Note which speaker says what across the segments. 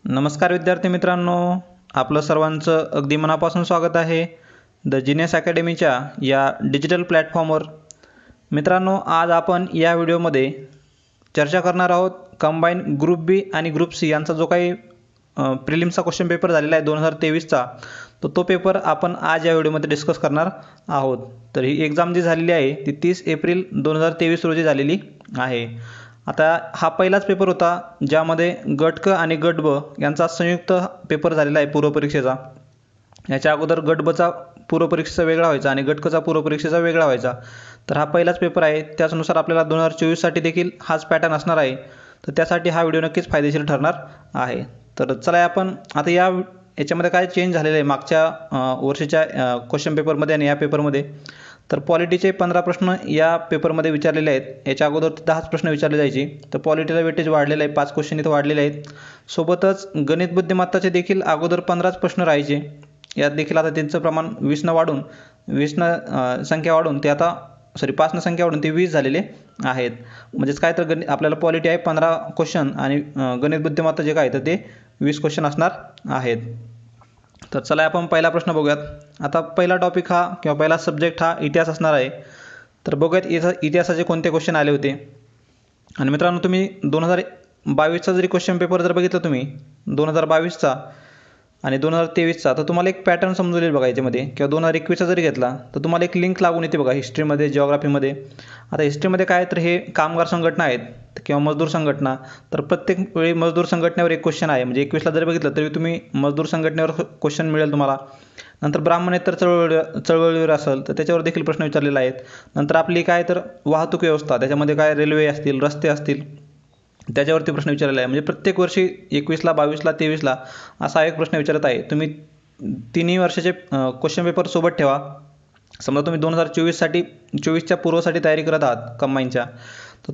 Speaker 1: नमस्कार विद्यार्थी मित्रांनो, आपलं सर्वांचं अगदी मनापासून स्वागत आहे द जिनियस अकॅडमीच्या या डिजिटल प्लॅटफॉर्मवर. मित्रांनो, आज आपण या व्हिडिओमध्ये चर्चा करणार आहोत कंबाईन ग्रुप बी आणि ग्रुप सी यांचा जो काही प्रिलिम्सचा क्वेश्चन पेपर झालेला आहे 2023चा, तो पेपर आपण आज या व्हिडिओमध्ये डिस्कस करणार आहोत. तर ही एक्झाम जी झालेली आहे ती 30 एप्रिल 2023 रोजी झालेली आहे. आता हा पहिलाच पेपर होता ज्यामध्ये गट क आणि गट ब यांचा संयुक्त पेपर झालेला आहे पूर्वपरीक्षेचा. याच्या अगोदर गट बचा पूर्वपरीक्षेचा वेगळा व्हायचा आणि गट कचा पूर्वपरीक्षेचा वेगळा व्हायचा. तर हा पहिलाच पेपर आहे. त्याचनुसार आपल्याला 2024साठी देखील हाच पॅटर्न असणार आहे. तर त्यासाठी हा व्हिडिओ नक्कीच फायदेशीर ठरणार आहे. तर चला आपण आता याच्यामध्ये काय चेंज झालेलं आहे मागच्या वर्षीच्या क्वेश्चन पेपरमध्ये आणि या पेपरमध्ये. तर पॉलिटीचे 15 प्रश्न या पेपरमध्ये विचारलेले आहेत. याच्या अगोदर 10 प्रश्न विचारले जायचे. तर पॉलिटीला वेटेज वाढलेलं आहे, 5 क्वेश्चन इथं वाढलेले आहेत. सोबतच गणित बुद्धिमत्ताचे देखील अगोदर 15च प्रश्न राहायचे. यात देखील आता त्यांचं प्रमाण 20 संख्या वाढून ते आता 5 संख्या वाढून ते 20 झालेले आहेत. म्हणजेच काय तर आपल्याला पॉलिटी आहे 15 क्वेश्चन आणि गणित बुद्धिमत्ता जे काय तर ते 20 क्वेश्चन असणार आहेत. तर चला आपण पहिला प्रश्न बघूयात. आता पहिला टॉपिक हा किंवा पहिला सब्जेक्ट हा इतिहास असणार आहे. तर बघूयात इतिहासाचे कोणते क्वेश्चन आले होते. आणि मित्रांनो, तुम्ही 2022चा जरी क्वेश्चन पेपर जर बघितलं तुम्ही 2022चा आणि 2023चा, तर तुम्हाला एक पॅटर्न समजून येईल बघा याच्यामध्ये. किंवा 2021चा जरी घेतला तर तुम्हाला एक लिंक लागून येते बघा हिस्ट्रीमध्ये, जिओग्राफीमध्ये. आता हिस्ट्रीमध्ये काय तर हे कामगार संघटना आहेत किंवा मजदूर संघटना. तर प्रत्येक वेळी मजदूर संघटनेवर एक क्वेश्चन आहे. म्हणजे 21ला जरी बघितलं तरी तुम्ही मजदूर संघटनेवर क्वेश्चन मिळेल तुम्हाला. नंतर ब्राह्मणेतर चळवळीवर असेल तर त्याच्यावर देखील प्रश्न विचारलेले आहेत. नंतर आपली काय तर वाहतूक व्यवस्था, त्याच्यामध्ये काय रेल्वे असतील, रस्ते असतील, त्याच्यावरती प्रश्न विचारलेला आहे. म्हणजे प्रत्येक वर्षी 21ला, 22ला, 23ला असा एक प्रश्न विचारत आहे. तुम्ही तिन्ही वर्षाचे क्वेश्चन पेपर सोबत ठेवा. समजा तुम्ही 2024च्या पूर्वसाठी तयारी करत आहात कंबाईनच्या, तर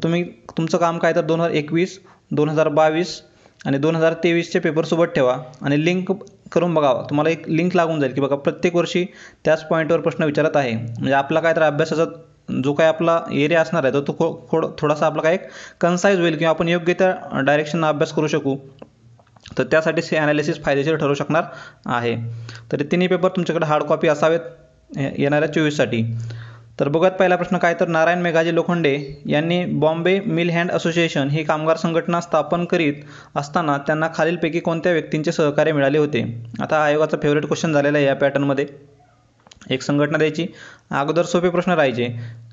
Speaker 1: तुमचं काम काय तर 2021, 2022 आणि 2023चे पेपर सोबत ठेवा आणि लिंक करून बघा. तुम्हाला एक लिंक लागून जाईल की बघा प्रत्येक वर्षी त्याच पॉईंटवर प्रश्न विचारत आहे. म्हणजे आपला काय तर अभ्यासाचा जो काय आपला एरिया असणार आहे तो थोडासा आपला काय एक कन्साईज होईल किंवा आपण योग्य त्या डायरेक्शननं अभ्यास करू शकू. तर त्यासाठीच हे ॲनालिसिस फायदेशीर ठरू शकणार आहे. तर तिन्ही पेपर तुमच्याकडे हार्ड कॉपी असावेत येणाऱ्या 24साठी. तर बघूयात पहिला प्रश्न काय तर नारायण मेघाजी लोखंडे यांनी बॉम्बे मिल हँड असोसिएशन ही कामगार संघटना स्थापन करीत असताना त्यांना खालीलपैकी कोणत्या व्यक्तींचे सहकार्य मिळाले होते. आता आयोगाचा फेवरेट क्वेश्चन झालेला आहे या पॅटर्नमध्ये. एक संघटना द्यायची, अगोदर सोपे प्रश्न राहायचे.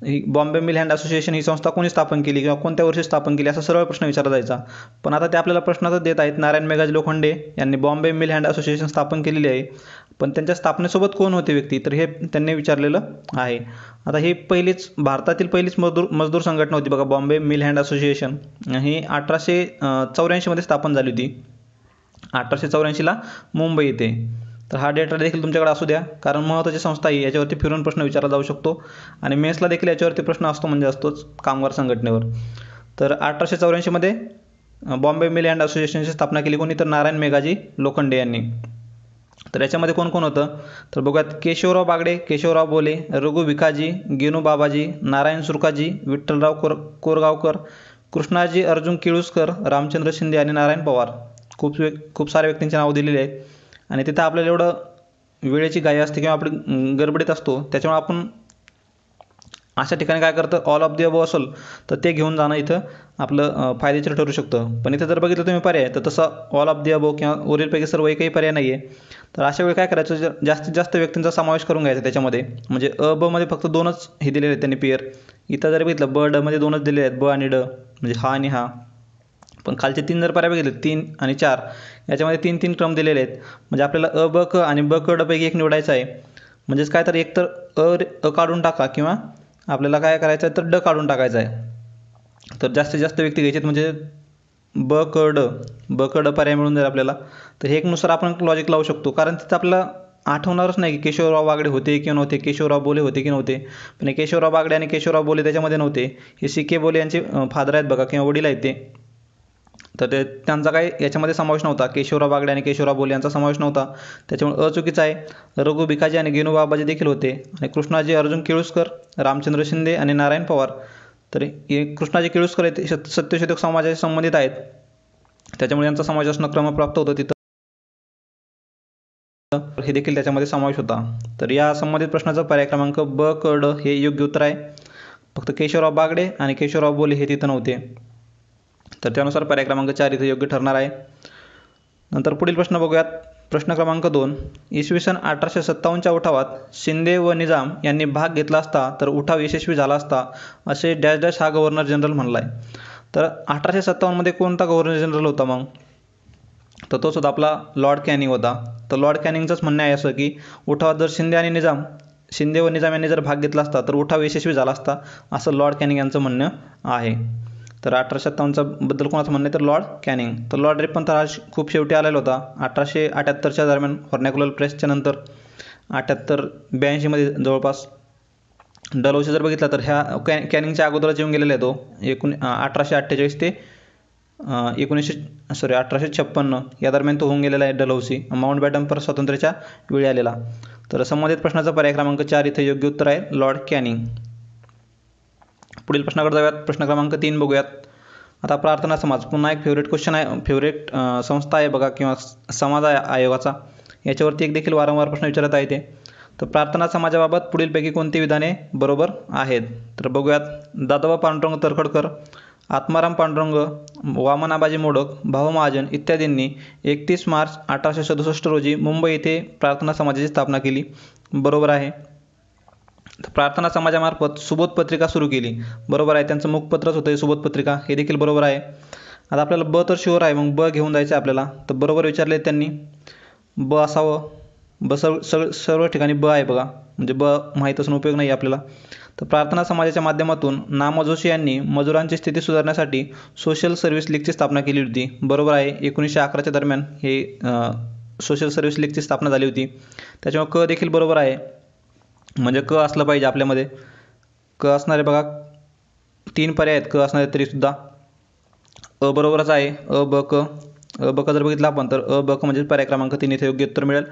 Speaker 1: ही बॉम्बे मिल हँड असोसिएशन ही संस्था कोणी स्थापन केली किंवा कोणत्या वर्षी स्थापन केली असा सरळ प्रश्न विचारला जायचा. पण आता ते आपल्याला प्रश्नातच देत आहेत. नारायण मेघाजी लोखंडे यांनी बॉम्बे मिल हँड असोसिएशन स्थापन केलेली आहे. पण त्यांच्या स्थापनेसोबत कोण होते व्यक्ती, तर हे त्यांनी विचारलेलं आहे. आता ही भारतातील पहिलीच मजदूर संघटना होती बघा बॉम्बे मिल हँड असोसिएशन. ही 1884मध्ये स्थापन झाली होती. 1884ला मुंबई येथे. तर हा डेटा देखील तुमच्याकडे असू द्या, कारण महत्त्वाची संस्था आहे. याच्यावरती फिरून प्रश्न विचारला जाऊ शकतो आणि मेन्सला देखील याच्यावरती प्रश्न असतो, म्हणजे असतोच कामगार संघटनेवर. तर 1884मध्ये बॉम्बे मिल हँड असोसिएशनची स्थापना केली कोणी, तर नारायण मेघाजी लोखंडे यांनी. तर याच्यामध्ये कोण कोण होतं तर बघूयात. केशवराव बागडे, केशवराव बोले, रघु भिकाजी, गेनू बाबाजी, नारायण सुरकाजी, विठ्ठलराव कोरगावकर, कृष्णाजी अर्जुन केळुसकर, रामचंद्र शिंदे आणि नारायण पवार. खूप साऱ्या व्यक्तींचे नाव दिलेले आहेत. आणि तिथं आपल्याला एवढं वेळेची घाई असते किंवा आपण गडबडीत असतो, त्याच्यामुळे आपण अशा ठिकाणी काय करतं, ऑल ऑफ दी अबव असेल तर ते घेऊन जाणं इथं आपलं फायदेशीर ठरू शकतं. पण इथं जर बघितलं तुम्ही पर्याय, तर तसं ऑल ऑफ दी अबव किंवा वरीलपैकी सर्व एकही पर्याय नाही आहे. तर अशा वेळी काय करायचं, जास्तीत जास्त व्यक्तींचा समावेश करून घ्यायचा त्याच्यामध्ये. म्हणजे अ ब मध्ये फक्त 2च हे दिलेले आहेत त्यांनी पेअर. इथं जर बघितलं ब ड मध्ये 2च दिलेले आहेत, ब आणि ड, म्हणजे हा आणि हा. पण खालचे 3 जर पर्याय बघितले 3 आणि 4, याच्यामध्ये 3 क्रम दिलेले आहेत. म्हणजे आपल्याला अ ब क आणि ब क ड पैकी एक निवडायचं आहे. म्हणजेच काय तर एक तर अ काढून टाका किंवा आपल्याला काय करायचं आहे तर ड काढून टाकायचं आहे. तर जास्तीत जास्त व्यक्ती घ्यायचे म्हणजे ब क ड पर्याय मिळून जाईल आपल्याला. तर हे एकनुसार आपण लॉजिक लावू शकतो, कारण तिथं आपल्याला आठवणारच नाही की केशवराव बागडे होते की नव्हते, केशवराव बोले होते की नव्हते. पण हे केशवराव बागडे आणि केशवराव बोले त्याच्यामध्ये नव्हते. हे सी.के. बोले यांचे फादर आहेत बघा किंवा वडील आहेत ते. तर त्यांचा काही याच्यामध्ये समावेश नव्हता. केशवराव बागडे आणि केशवराव बोले यांचा समावेश नव्हता, त्याच्यामुळे अचुकीचं आहे. रघु भिकाजी आणि गेनू बाबाजी देखील होते. आणि कृष्णाजी अर्जुन केळुसकर, रामचंद्र शिंदे आणि नारायण पवार. तर हे कृष्णाजी केळुसकर आहेत, सत्यशोधक समाजाशी संबंधित आहेत. त्याच्यामुळे यांचा समावेश असणं क्रमप्राप्त होतं तिथं, हे देखील त्याच्यामध्ये समावेश होता. तर या संबंधित प्रश्नाचा पर्याय क्रमांक ब, क, ड हे योग्य उत्तर आहे. फक्त केशवराव बागडे आणि केशवराव बोले हे तिथं नव्हते. तर त्यानुसार पर्याय क्रमांक 4 इथे योग्य ठरणार आहे. नंतर पुढील प्रश्न बघूयात. प्रश्न क्रमांक 2. इसवी सन 1857च्या उठावात शिंदे व निजाम यांनी भाग घेतला असता तर उठाव यशस्वी झाला असता, असे डॅश डॅश हा गव्हर्नर जनरल म्हणलाय. तर 1857मध्ये कोणता गव्हर्नर जनरल होता मग? तर तो सुद्धा आपला लॉर्ड कॅनिंग होता. तर लॉर्ड कॅनिंगचंच म्हणणं आहे असं की उठावात जर शिंदे व निजाम यांनी जर भाग घेतला असता तर उठाव यशस्वी झाला असता, असं लॉर्ड कॅनिंग यांचं म्हणणं आहे. तर 1857चा बद्दल कोणाचं म्हणणं आहे? तर लॉर्ड कॅनिंग. तर लॉर्ड रिपन तर हा खूप शेवटी आलेला होता 1878च्या दरम्यान, व्हर्नॅक्युलर प्रेसच्या नंतर 78-82मध्ये जवळपास. डलहौसी जर बघितला तर ह्या कॅनिंगच्या अगोदरच येऊन गेलेला आहे तो. 1848 ते 1856 या दरम्यान तो होऊन गेलेला आहे डलहौसी, माउंटबॅटन पर स्वातंत्र्याच्या वेळी आलेला. तर संबंधित प्रश्नाचा पर्याय क्रमांक 4 इथे योग्य उत्तर आहे लॉर्ड कॅनिंग. पुढील प्रश्नाकडे जाऊयात. प्रश्न क्रमांक 3 बघूयात. आता प्रार्थना समाज पुन्हा एक फेवरेट क्वेश्चन आहे, फेवरेट संस्था आहे बघा किंवा समाज आहे आयोगाचा. याच्यावरती एक देखील वारंवार प्रश्न विचारत आहे ते. तर प्रार्थना समाजाबाबत पुढीलपैकी कोणती विधाने बरोबर आहेत? तर बघूयात. दादोबा पांडुरंग तरखडकर, आत्माराम पांडुरंग, वामन आबाजी मोडक, भाऊ महाजन इत्यादींनी 31 मार्च 1867 रोजी मुंबई येथे प्रार्थना समाजाची स्थापना केली. बरोबर आहे. प्रार्थना समाजामार्फत सुबोध पत्रिका सुरू केली. बरोबर आहे. त्यांचं मुखपत्रच होतं सुबोध पत्रिका, हे देखील बरोबर आहे. आता आपल्याला ब तर शुअर आहे, मग ब घेऊन जायचं आहे आपल्याला. तर बरोबर विचारले त्यांनी, ब असावं. सर्व ठिकाणी ब आहे बघा, म्हणजे ब माहीत असणं उपयोग नाही आपल्याला. तर प्रार्थना समाजाच्या माध्यमातून नामा जोशी यांनी मजुरांची स्थिती सुधारण्यासाठी सोशल सर्व्हिस लीगची स्थापना केली होती. बरोबर आहे. 1911च्या दरम्यान हे सोशल सर्व्हिस लीगची स्थापना झाली होती. त्याच्यामुळे क देखील बरोबर आहे, म्हणजे क असलं पाहिजे आपल्यामध्ये. क असणारे बघा 3 पर्याय आहेत क असणारे तरीसुद्धा. अ बरोबरच आहे. अ ब क. अ ब क जर बघितलं आपण तर अ ब क म्हणजे पर्याय क्रमांक 3 इथे योग्य उत्तर मिळेल.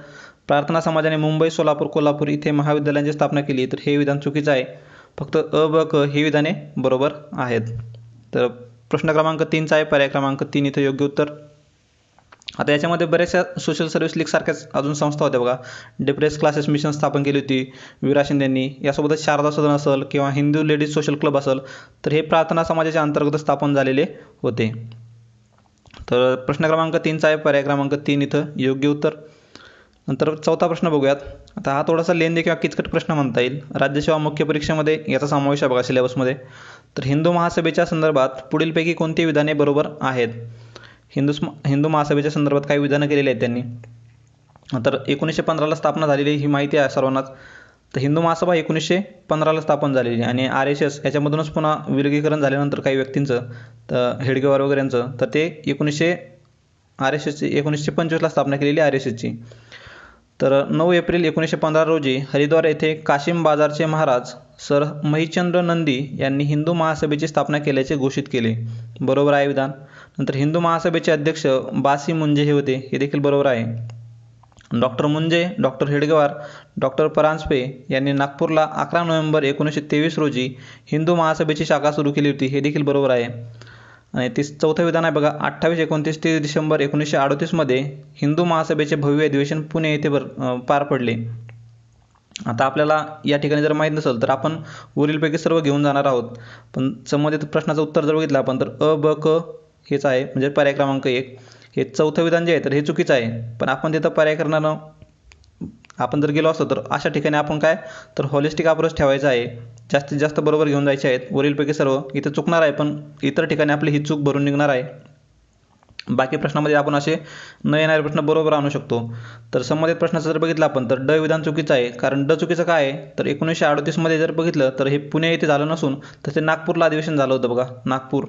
Speaker 1: प्रार्थना समाजाने मुंबई, सोलापूर, कोल्हापूर इथे महाविद्यालयांची स्थापना केली, तर हे विधान चुकीचं आहे. फक्त अ ब क ही विधाने बरोबर आहेत. तर प्रश्न क्रमांक 3चा आहे पर्याय क्रमांक 3 इथे योग्य उत्तर. आता याच्यामध्ये बऱ्याचशा सोशल सर्व्हिस लीग सारख्याच अजून संस्था होत्या बघा. डिप्रेस क्लासेस मिशन स्थापन केली होती विरा शिंदेंनी. यासोबतच शारदा सदन असेल किंवा हिंदू लेडीज सोशल क्लब असेल, तर हे प्रार्थना समाजाच्या अंतर्गत स्थापन झालेले होते. तर प्रश्न क्रमांक 3चा आहे पर्याय क्रमांक 3 इथं योग्य उत्तर. नंतर 4था प्रश्न बघूयात. आता हा थोडासा लेंदी किंवा किचकट प्रश्न म्हणता येईल. राज्यसेवा मुख्य परीक्षेमध्ये याचा समावेश आहे बघा सिलेबसमध्ये. तर हिंदू महासभेच्या संदर्भात पुढीलपैकी कोणती विधाने बरोबर आहेत? हिंदू महासभेच्या संदर्भात काही विधानं केलेली आहेत त्यांनी. तर 1915ला स्थापना झालेली ही माहिती आहे सर्वांनाच. तर हिंदू महासभा 1915ला स्थापन झालेली आणि RSS याच्यामधूनच पुन्हा विलगीकरण झाल्यानंतर काही व्यक्तींचं, तर हेडगेवार वगैरे यांचं, तर ते RSSची 1925ला स्थापना केलेली RSSची. तर 9 एप्रिल 1915 रोजी हरिद्वार येथे काशिम बाजारचे महाराज सर महिचंद्र नंदी यांनी हिंदू महासभेची स्थापना केल्याचे घोषित केले. बरोबर आहे विधान. नंतर हिंदू महासभेचे अध्यक्ष बासी मुंजे हे होते, हे देखील बरोबर आहे. डॉक्टर मुंजे, डॉक्टर हेडगेवार, डॉक्टर परांजपे यांनी नागपूरला 11 नोव्हेंबर 1923 रोजी हिंदू महासभेची शाखा सुरू केली होती, हे देखील बरोबर आहे. आणि 4थं विधान आहे बघा. 28, 29, 30 डिसेंबर 1938मध्ये हिंदू महासभेचे भव्य अधिवेशन पुणे येथे पार पडले. आता आपल्याला या ठिकाणी जर माहीत नसेल तर आपण वरीलपैकी सर्व घेऊन जाणार आहोत, पण संबंधित प्रश्नाचं उत्तर जर बघितलं आपण तर अ ब क हेच आहे, म्हणजे पर्याय क्रमांक 1. हे 4थं विधान जे आहे तर हे चुकीचं आहे, पण आपण तिथं पर्याय करणारं आपण जर गेलो असतो तर अशा ठिकाणी आपण काय तर हॉलिस्टिक अप्रोच ठेवायचा आहे. जास्तीत जास्त बरोबर घेऊन जायचे आहेत वरीलपैकी सर्व. इथं चुकणार आहे, पण इतर ठिकाणी आपली ही चूक भरून निघणार आहे. बाकी प्रश्नामध्ये आपण असे न येणारे प्रश्न बरोबर आणू शकतो. तर संबंधित प्रश्नाचं जर बघितलं आपण तर ड विधान चुकीचं आहे. कारण ड चुकीचं काय आहे तर 1938मध्ये जर बघितलं तर हे पुणे येथे झालं नसून तर ते नागपूरला अधिवेशन झालं होतं बघा, नागपूर.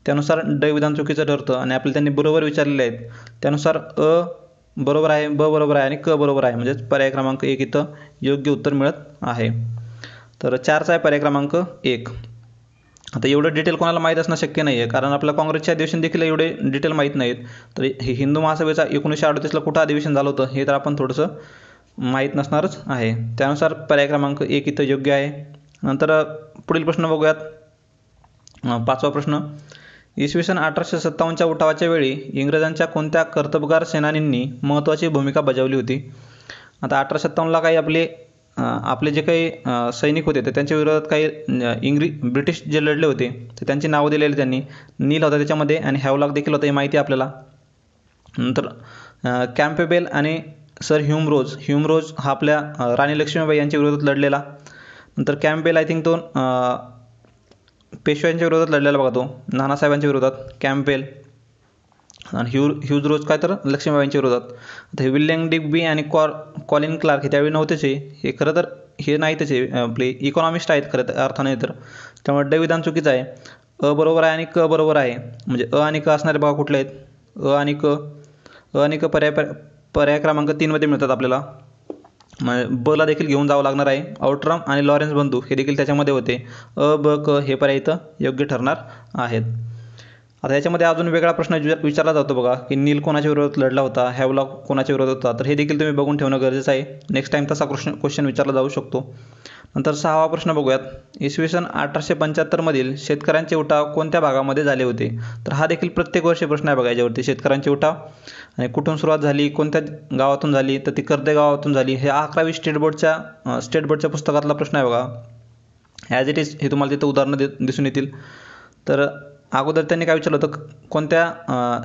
Speaker 1: त्यानुसार ड विधान चुकीचं ठरतं आणि आपल्याला त्यांनी बरोबर विचारलेले आहेत. त्यानुसार अ बरोबर आहे, ब बरोबर आहे आणि क बरोबर आहे, म्हणजेच पर्याय क्रमांक 1 इथं योग्य उत्तर मिळत आहे. तर 4चा आहे पर्याय क्रमांक 1. आता एवढं डिटेल कोणाला माहीत असणं शक्य नाही आहे, कारण आपल्या काँग्रेसच्या अधिवेशन देखील एवढे डिटेल माहीत नाहीत. तर हे हिंदू महासभेचा 1938ला कुठं अधिवेशन झालं होतं हे तर आपण थोडंसं माहीत नसणारच आहे. त्यानुसार पर्याय क्रमांक 1 इथं योग्य आहे. नंतर पुढील प्रश्न बघूयात. 5वा प्रश्न. इसवी सन 1857च्या उठावाच्या वेळी इंग्रजांच्या कोणत्या कर्तबगार सेनानींनी महत्त्वाची भूमिका बजावली होती? आता 1857ला काही आपले जे काही सैनिक होते तर त्यांच्या विरोधात काही ब्रिटिश जे लढले होते तर त्यांची नावं दिलेली त्यांनी. नील होता त्याच्यामध्ये आणि हॅवलॉक देखील होता, ही माहिती आपल्याला. नंतर कॅम्पबेल आणि सर ह्युमरोज हा आपल्या राणी लक्ष्मीबाई यांच्या विरोधात लढलेला. नंतर कॅम्पबेल आय थिंक तो पेशव्यांच्या विरोधात लढलेला बघा, तो नानासाहेबांच्या विरोधात कॅम्पबेल. आणि ह्यूज रोज काय तर लक्ष्मीबाईंच्या विरोधात. आता हे विल्यम डिग्बी आणि कॉलिन क्लार्क हे त्यावेळी नव्हतेच. हे खरं तर हे नाहीतच आहे, आपले इकॉनॉमिस्ट आहेत खरं तर अर्थाने. तर त्यामुळे ड विधान चुकीचं आहे. अ बरोबर आहे आणि क बरोबर आहे. म्हणजे अ आणि क असणारे बघा कुठले आहेत? अ आणि क पर्याय क्रमांक 3 मध्ये मिळतात आपल्याला. बला देखील घेऊन जावं लागणार आहे. आउट्रम आणि लॉरेन्स बंधू हे देखील त्याच्यामध्ये होते. अ ब क हे पर्याय इथं योग्य ठरणार आहेत. आता याच्यामध्ये अजून वेगळा प्रश्न विचारला जातो बघा, की नील कोणाच्या विरोधात लढला होता, हॅवलॉक कोणाच्या विरोधात होता. तर हे देखील तुम्ही बघून ठेवणं गरजेचं आहे. नेक्स्ट टाइम तसा क्वेश्चन विचारला जाऊ शकतो. नंतर 6वा प्रश्न बघूयात. इसवी सन 1875मधील शेतकऱ्यांचे उठाव कोणत्या भागामध्ये झाले होते? तर हा देखील प्रत्येक वर्षी प्रश्न आहे बघा याच्यावरती. शेतकऱ्यांचे उठाव आणि कुठून सुरुवात झाली, कोणत्या गावातून झाली? तर ती कर्दे गावातून झाली. हे 11वी स्टेट बोर्डच्या पुस्तकातला प्रश्न आहे बघा. ॲज इट इज हे तुम्हाला तिथं उदाहरणं दिसून येतील. तर अगोदर त्यांनी काय विचारलं होतं, कोणत्या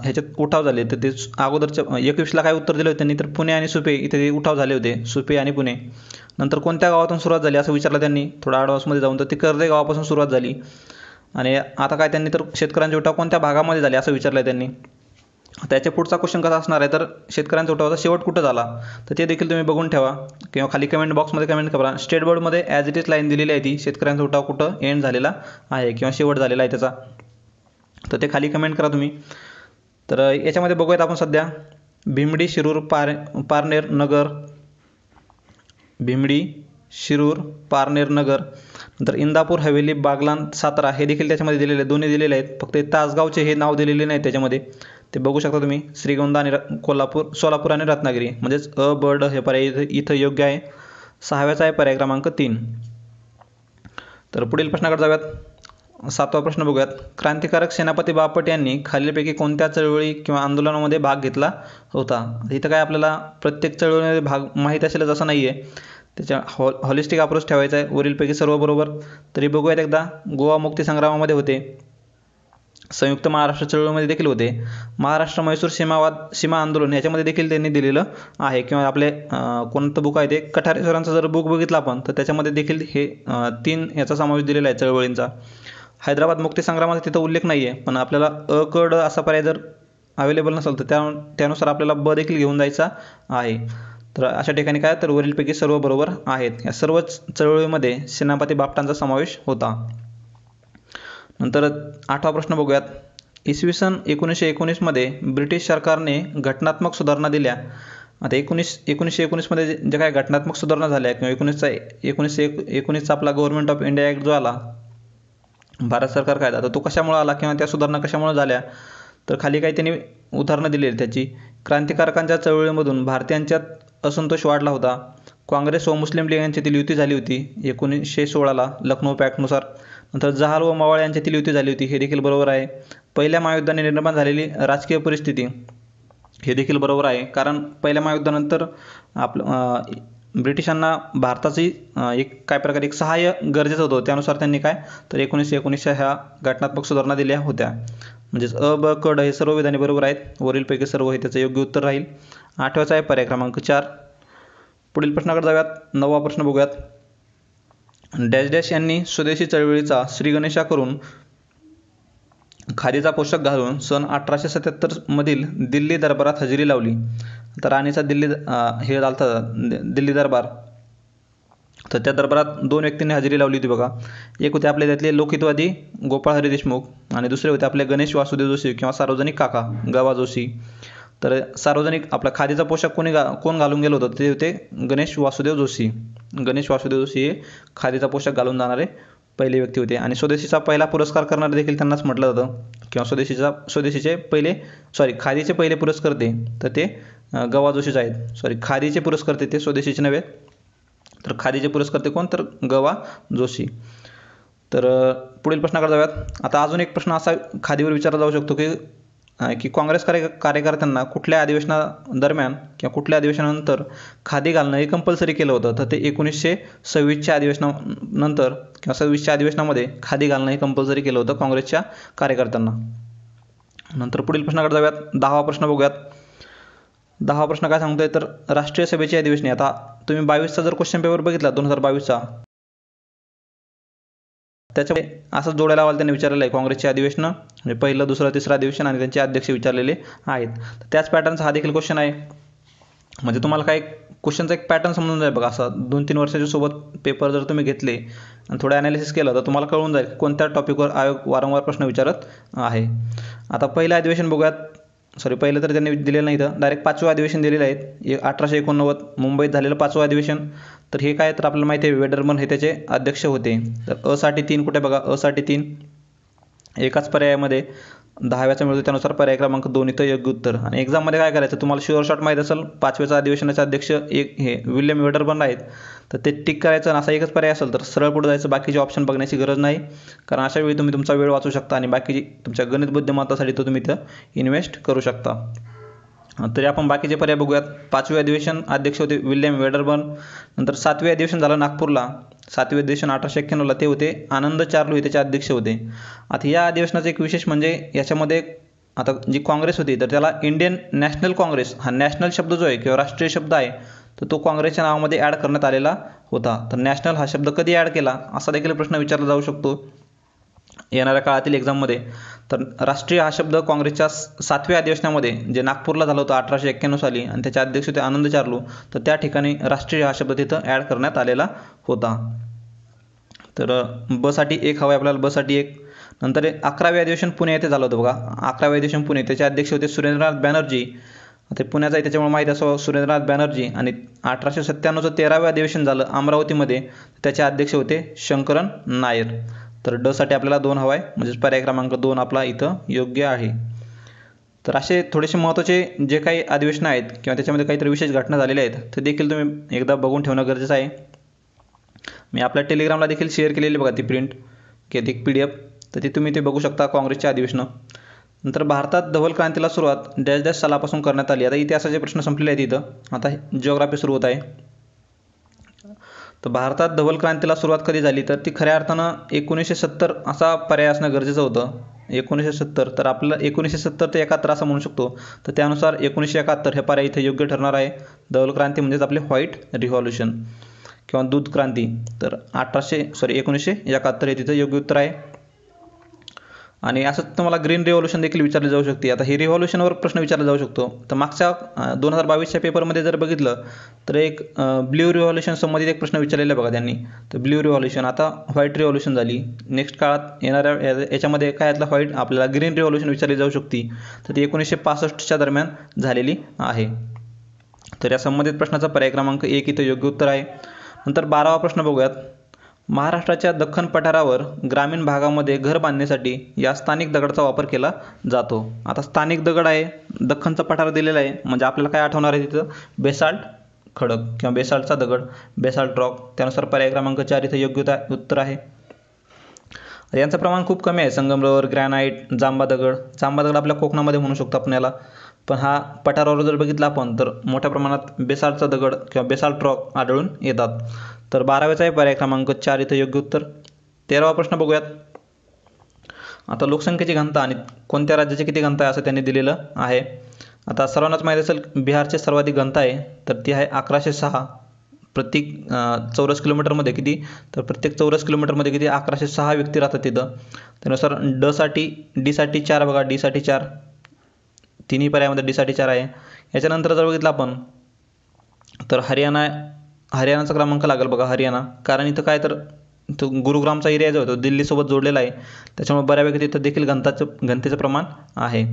Speaker 1: ह्याच्यात उठाव झाले? तर ते अगोदरच्या 21ला काय उत्तर दिलं होतं त्यांनी? तर पुणे आणि सुपे इथे ते उठाव झाले होते, सुपे आणि पुणे. नंतर कोणत्या गावातून सुरुवात झाली असं विचारलं त्यांनी थोडा ॲडव्हान्समध्ये जाऊन. तर ती कर्दे गावापासून सुरुवात झाली. आणि आता काय त्यांनी तर शेतकऱ्यांचे उठाव कोणत्या भागामध्ये झाले असं विचारलं आहे त्यांनी. त्याच्या पुढचा क्वेश्चन कसा असणार आहे, तर शेतकऱ्यांचा उठावाचा शेवट कुठं झाला? तर ते देखील तुम्ही बघून ठेवा किंवा खाली कमेंट बॉक्समध्ये कमेंट करा. स्टेट बोर्डमध्ये ॲज इट इज लाईन दिलेली आहे ती, शेतकऱ्यांचा उठाव कुठं एंड झालेला आहे किंवा शेवट झालेला आहे त्याचा. तर ते खाली कमेंट करा तुम्ही. तर याच्यामध्ये बघूयात आपण सध्या भिमडी, शिरूर, पारनेर नगर, भिमडी, शिरूर, पारनेर नगर. नंतर इंदापूर, हवेली, बागलाण, सातारा हे देखील त्याच्यामध्ये दिलेले, दोन्ही दिलेले आहेत. फक्त तासगावचे हे नाव दिलेले नाही त्याच्यामध्ये. ते बघू शकता तुम्ही. श्रीगोंदा आणि सोलापूर आणि रत्नागिरी. म्हणजेच अ ब ड हे पर्याय इथं योग्य आहे. 6व्याचा आहे पर्याय क्रमांक 3. तर पुढील प्रश्नाकडे जाऊयात. 7वा प्रश्न बघूयात. क्रांतिकारक सेनापती बापट यांनी खालीलपैकी कोणत्या चळवळी किंवा आंदोलनामध्ये भाग घेतला होता? इथं काय आपल्याला प्रत्येक चळवळीमध्ये भाग माहीत असेलच असं नाही आहे. त्याच्या हॉलिस्टिक अप्रोच ठेवायचा आहे. वरीलपैकी सर्व बरोबर. तरी बघूयात एकदा. गोवा मुक्ती संग्रामामध्ये होते. संयुक्त महाराष्ट्र चळवळीमध्ये देखील होते. महाराष्ट्र मैसूर सीमा आंदोलन याच्यामध्ये देखील त्यांनी दिलेलं आहे. किंवा आपले कोणतं बुक आहे ते कठारे सरांचं जर बुक बघितलं आपण तर त्याच्यामध्ये देखील हे 3 याचा समावेश दिलेला आहे चळवळींचा. हैदराबाद मुक्ती संग्रामाचा तिथं उल्लेख नाही आहे, पण आपल्याला अ क ड असा पर्याय जर अवेलेबल नसेल तर त्यानुसार आपल्याला ब देखील घेऊन जायचा आहे. तर अशा ठिकाणी काय, तर वरीलपैकी सर्व बरोबर आहेत. या सर्वच चळवळीमध्ये सेनापती बापटांचा समावेश होता. नंतर 8वा प्रश्न बघूयात. इसवी सन 1919मध्ये ब्रिटिश सरकारने घटनात्मक सुधारणा दिल्या. आता 1919मध्ये ज्या काही घटनात्मक सुधारणा झाल्या किंवा 1919चा आपला गव्हर्नमेंट ऑफ इंडिया ॲक्ट जो आला, भारत सरकार कायदा, तर तो कशामुळे आला किंवा त्या सुधारणा कशामुळे झाल्या? तर खाली काही त्यांनी उदाहरणं दिलेली त्याची. क्रांतिकारकांच्या चळवळीमधून भारतीयांच्यात असंतोष वाढला होता. काँग्रेस व मुस्लिम लीग यांच्यातील युती झाली होती 1916ला लखनौ पॅक्टनुसार. नंतर जहाल व मवाळ यांच्यातील युती झाली होती, हे देखील बरोबर आहे. पहिल्या महायुद्धाने निर्माण झालेली राजकीय परिस्थिती, हे देखील बरोबर आहे. कारण पहिल्या महायुद्धानंतर ब्रिटिशांना भारताची एक प्रकारे सहाय्य गरजेचं होतं. त्यानुसार त्यांनी काय, तर 1919च्या ह्या घटनात्मक सुधारणा दिल्या होत्या. म्हणजेच अ ब क ड हे सर्व विधाने बरोबर आहेत. वरीलपैकी सर्व हे त्याचं योग्य उत्तर राहील. 8व्याचा आहे पर्याय क्रमांक 4. पुढील प्रश्नाकडे जाऊयात. 9वा प्रश्न बघूयात. डॅश यांनी स्वदेशी चळवळीचा श्रीगणेशा करून खादीचा पोशाख घालून सन 1877 मधील दिल्ली दरबारात हजेरी लावली. तर राणीचा हे झालता दिल्ली दरबार. तर त्या दरबारात 2 व्यक्तींनी हजेरी लावली होती बघा. एक होते आपले त्यातले लोकहितवादी गोपाळ हरी देशमुख आणि दुसरे होते आपले गणेश वासुदेव जोशी किंवा सार्वजनिक काका गवा जोशी. तर सार्वजनिक आपला खादीचा पोशाख कोण घालून गेलो होतं? ते होते गणेश वासुदेव जोशी. गणेश वासुदेव जोशी हे खादीचा पोशाख घालून जाणारे पहिले व्यक्ती होते. आणि स्वदेशीचा पहिला पुरस्कार करणारे देखील त्यांनाच म्हटलं जातं. किंवा खादीचे पहिले पुरस्कर्ते तर ते गवा जोशीच आहेत. खादीचे पुरस्कर्ते ते स्वदेशीचे नव्हे. तर खादीचे पुरस्कर्ते कोण? तर गवा जोशी. तर पुढील प्रश्नाकडे जाऊयात. आता अजून एक प्रश्न असा खादीवर विचारला जाऊ शकतो की काँग्रेस कार्यकर्त्यांना कुठल्या अधिवेशनादरम्यान किंवा कुठल्या अधिवेशनानंतर खादी घालणं हे कंपल्सरी केलं होतं. तर ते 1926च्या अधिवेशनानंतर किंवा 26च्या अधिवेशनामध्ये खादी घालणं हे कंपल्सरी केलं होतं काँग्रेसच्या कार्यकर्त्यांना. नंतर पुढील प्रश्नाकडे जाऊयात. 10वा प्रश्न बघूयात. 10वा प्रश्न काय सांगतोय तर राष्ट्रीय सभेची अधिवेशने. आता तुम्ही 22चा जर क्वेश्चन पेपर बघितला 2022चा, त्याच्यामध्ये असं जोडायला लावायला त्यांनी विचारलेलं आहे काँग्रेसची अधिवेशनं म्हणजे पहिलं, दुसरं, तिसरं अधिवेशन आणि त्यांचे अध्यक्ष विचारलेले आहेत. तर त्याच पॅटर्नचा हा देखील क्वेश्चन आहे. म्हणजे तुम्हाला काय क्वेश्चनचा एक पॅटर्न समजून जाईल बघा. असं 2-3 वर्षाच्या सोबत पेपर जर तुम्ही घेतले आणि थोडं ॲनालिसिस केलं तर तुम्हाला कळून जाईल कोणत्या टॉपिकवर आयोग वारंवार प्रश्न विचारत आहे. आता पहिलं अधिवेशन बघूयात. पहिलं तर त्यांनी दिलेलं नाही, तर डायरेक्ट 5वं अधिवेशन दिलेलं आहे. 1889 मुंबईत झालेलं 5वं अधिवेशन. तर हे काय तर आपल्याला माहिती आहे वेडरमन हे त्याचे अध्यक्ष होते. तर असाठी 3 कुठे बघा, असाठी 3 एकाच पर्यायामध्ये 10व्याचा मिळतो, त्यानुसार पर्याय क्रमांक 2 इथं योग्य उत्तर. आणि एक्झाममध्ये काय करायचं तुम्हाला शुअर शॉट माहीत असेल 5व्याचा अधिवेशनाचे अध्यक्ष एक हे विल्यम वेडरमन आहेत. तर ते टिक करायचं आणि असा एकच पर्याय असेल तर सरळ पुढे जायचं, बाकीचे ऑप्शन बघण्याची गरज नाही. कारण अशा वेळी तुम्ही तुमचा वेळ वाचू शकता आणि बाकीची तुमच्या गणित बुद्धिमत्तासाठी तो तुम्ही इथं इन्व्हेस्ट करू शकता. तरी आपण बाकीचे पर्याय बघूयात. 5वे अधिवेशन अध्यक्ष होते विल्यम वेडरबर्न. नंतर 7वे अधिवेशन झालं नागपूरला. 7वे अधिवेशन 1891ला ते होते आनंद चार्लू हे त्याचे अध्यक्ष होते. आता या अधिवेशनाचं एक विशेष म्हणजे याच्यामध्ये आता जी काँग्रेस होती तर त्याला इंडियन नॅशनल काँग्रेस हा नॅशनल शब्द जो आहे किंवा राष्ट्रीय शब्द आहे तर तो काँग्रेसच्या नावामध्ये ॲड करण्यात आलेला होता. तर नॅशनल हा शब्द कधी ॲड केला असा देखील प्रश्न विचारला जाऊ शकतो येणाऱ्या काळातील एक्झाममध्ये. तर राष्ट्रीय हा शब्द काँग्रेसच्या 7व्या अधिवेशनामध्ये जे नागपूरला झालं होतं 1891 साली आणि त्याचे अध्यक्ष होते आनंद चार्लू, तर त्या ठिकाणी राष्ट्रीय हा शब्द तिथं ॲड करण्यात आलेला होता. तर बसाठी 1 हवा आहे आपल्याला, बसाठी 1. नंतर 11वे अधिवेशन पुणे येथे झालं होतं बघा. 11वे अधिवेशन पुणे, त्याचे अध्यक्ष होते सुरेंद्रनाथ बॅनर्जी. ते पुण्याचा आहे त्याच्यामुळे माहीत असावं सुरेंद्रनाथ बॅनर्जी. आणि 1897चं 13वे अधिवेशन झालं अमरावतीमध्ये, त्याचे अध्यक्ष होते शंकरन नायर. तर ड साठी आपल्याला 2 हवा आहे, म्हणजेच पर्याय क्रमांक 2 आपला इथं योग्य आहे. तर असे थोडेसे महत्त्वाचे जे काही अधिवेशनं आहेत किंवा त्याच्यामध्ये काहीतरी विशेष घटना झालेल्या आहेत ते देखील तुम्ही एकदा बघून ठेवणं गरजेचं आहे. मी आपल्या टेलिग्रामला देखील शेअर केलेली बघा ती प्रिंट किंवा ती PDF, तर ती तुम्ही ते बघू शकता काँग्रेसच्या अधिवेशनं. नंतर भारतात धवल क्रांतीला सुरुवात डॅश डॅश सालापासून करण्यात आली. आता इतिहासाचे प्रश्न संपलेले आहेत इथं. आता जिओग्राफी सुरू होत आहे. तर भारतात धवल क्रांतीला सुरुवात कधी झाली तर ती खऱ्या अर्थानं 1970 असा पर्याय असणं गरजेचं होतं. 1970 तर आपल्याला 1970 ते 71 असं म्हणू शकतो. तर त्यानुसार 1971 हे पर्याय इथे योग्य ठरणार आहे. धवल क्रांती म्हणजेच आपले व्हाईट रिव्हॉल्युशन किंवा दूध क्रांती. तर 1971 हे तिथं योग्य उत्तर आहे. आणि असंच तुम्हाला ग्रीन रिव्हॉल्युशन देखील विचारले जाऊ शकते. आता ही रिव्हॉल्युशनवर प्रश्न विचारला जाऊ शकतो. तर मागच्या 2022च्या पेपरमध्ये जर बघितलं तर एक ब्ल्यू रिव्हॉल्युशन संबंधित एक प्रश्न विचारलेला बघा त्यांनी. तर ब्ल्यू रिव्हॉल्युशन आता व्हाईट रिव्हॉल्युशन झाली. नेक्स्ट काळात येणाऱ्या याच्यामध्ये काय यातला व्हाईट आपल्याला ग्रीन रिव्हॉल्युशन विचारली जाऊ शकते. तर ती 1965च्या दरम्यान झालेली आहे. तर या संबंधित प्रश्नाचा पर्याय क्रमांक 1 इथं योग्य उत्तर आहे. नंतर 12वा प्रश्न बघूयात. महाराष्ट्राच्या दख्खन पठारावर ग्रामीण भागामध्ये घर बांधण्यासाठी या स्थानिक दगडाचा वापर केला जातो. आता स्थानिक दगड आहे, दख्खनचा पठार दिलेला आहे, म्हणजे आपल्याला काय आठवणार आहे तिथं बेसाल्ट खडक किंवा बेसाल्टचा दगड, बेसाल्ट रॉक. त्यानुसार पर्याय क्रमांक 4 इथं योग्य उत्तर आहे. यांचं प्रमाण खूप कमी आहे. संगमरवर, ग्रॅनाईट, जांबा दगड आपल्या कोकणामध्ये म्हणू शकतो आपण याला. पण हा पठारावर जर बघितला आपण तर मोठ्या प्रमाणात बेसाल्टचा दगड किंवा बेसाल्ट रॉक आढळून येतात. तर 12व्याचा आहे पर्याय क्रमांक 4 इथं योग्य उत्तर. 13वा प्रश्न बघूयात. आता लोकसंख्येची घनता आणि कोणत्या राज्याची किती घनता आहे असं त्यांनी दिलेलं आहे. आता सर्वांनाच माहीत असेल बिहारची सर्वाधिक घनता आहे तर ती आहे 1106 प्रत्येक चौरस किलोमीटरमध्ये किती, तर प्रत्येक चौरस किलोमीटरमध्ये किती 1106 व्यक्ती राहतात तिथं. त्यानुसार डी साठी 4 बघा, डी साठी 4, तिन्ही पर्यायामध्ये डी साठी 4 आहे. याच्यानंतर जर बघितलं आपण तर हरियाणाचा क्रमांक लागेल बघा, हरियाणा. कारण इथं काय तर तो गुरुग्रामचा एरिया जो होतो दिल्लीसोबत जोडलेला आहे, त्याच्यामुळे बऱ्यापैकी तिथं देखील घनतेचं प्रमाण आहे.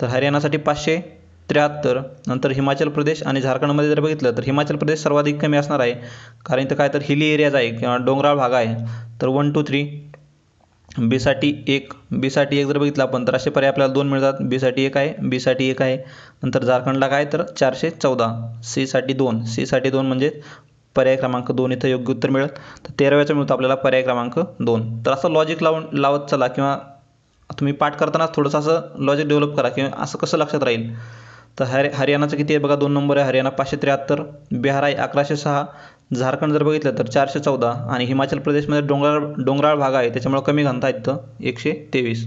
Speaker 1: तर हरियाणासाठी 573. नंतर हिमाचल प्रदेश आणि झारखंडमध्ये जर बघितलं तर हिमाचल प्रदेश सर्वाधिक कमी असणार आहे, कारण इथं काय तर हिली एरियाज आहे किंवा डोंगराळ भाग आहे. तर 1, 2, 3. बी साठी 1 जर बघितलं आपण तर असे पर्याय आपल्याला 2 मिळतात. बी साठी 1 आहे, बी साठी 1 आहे. नंतर झारखंडला काय तर 414. सी साठी 2 म्हणजे पर्याय क्रमांक 2 इथं योग्य उत्तर मिळेल. तर 13व्याचा मिळतो आपल्याला पर्याय क्रमांक 2. तर असं लॉजिक लावत चला किंवा तुम्ही पाठ करताना थोडंसं असं लॉजिक डेव्हलप करा किंवा असं कसं लक्षात राहील. तर हरियाणाचं किती आहे बघा, 2 नंबर आहे हरियाणा 573, बिहार आहे 1106, झारखंड जर बघितलं तर 414 आणि हिमाचल प्रदेशमध्ये डोंगराळ भाग आहे त्याच्यामुळे कमी घनता आहे इथं 123.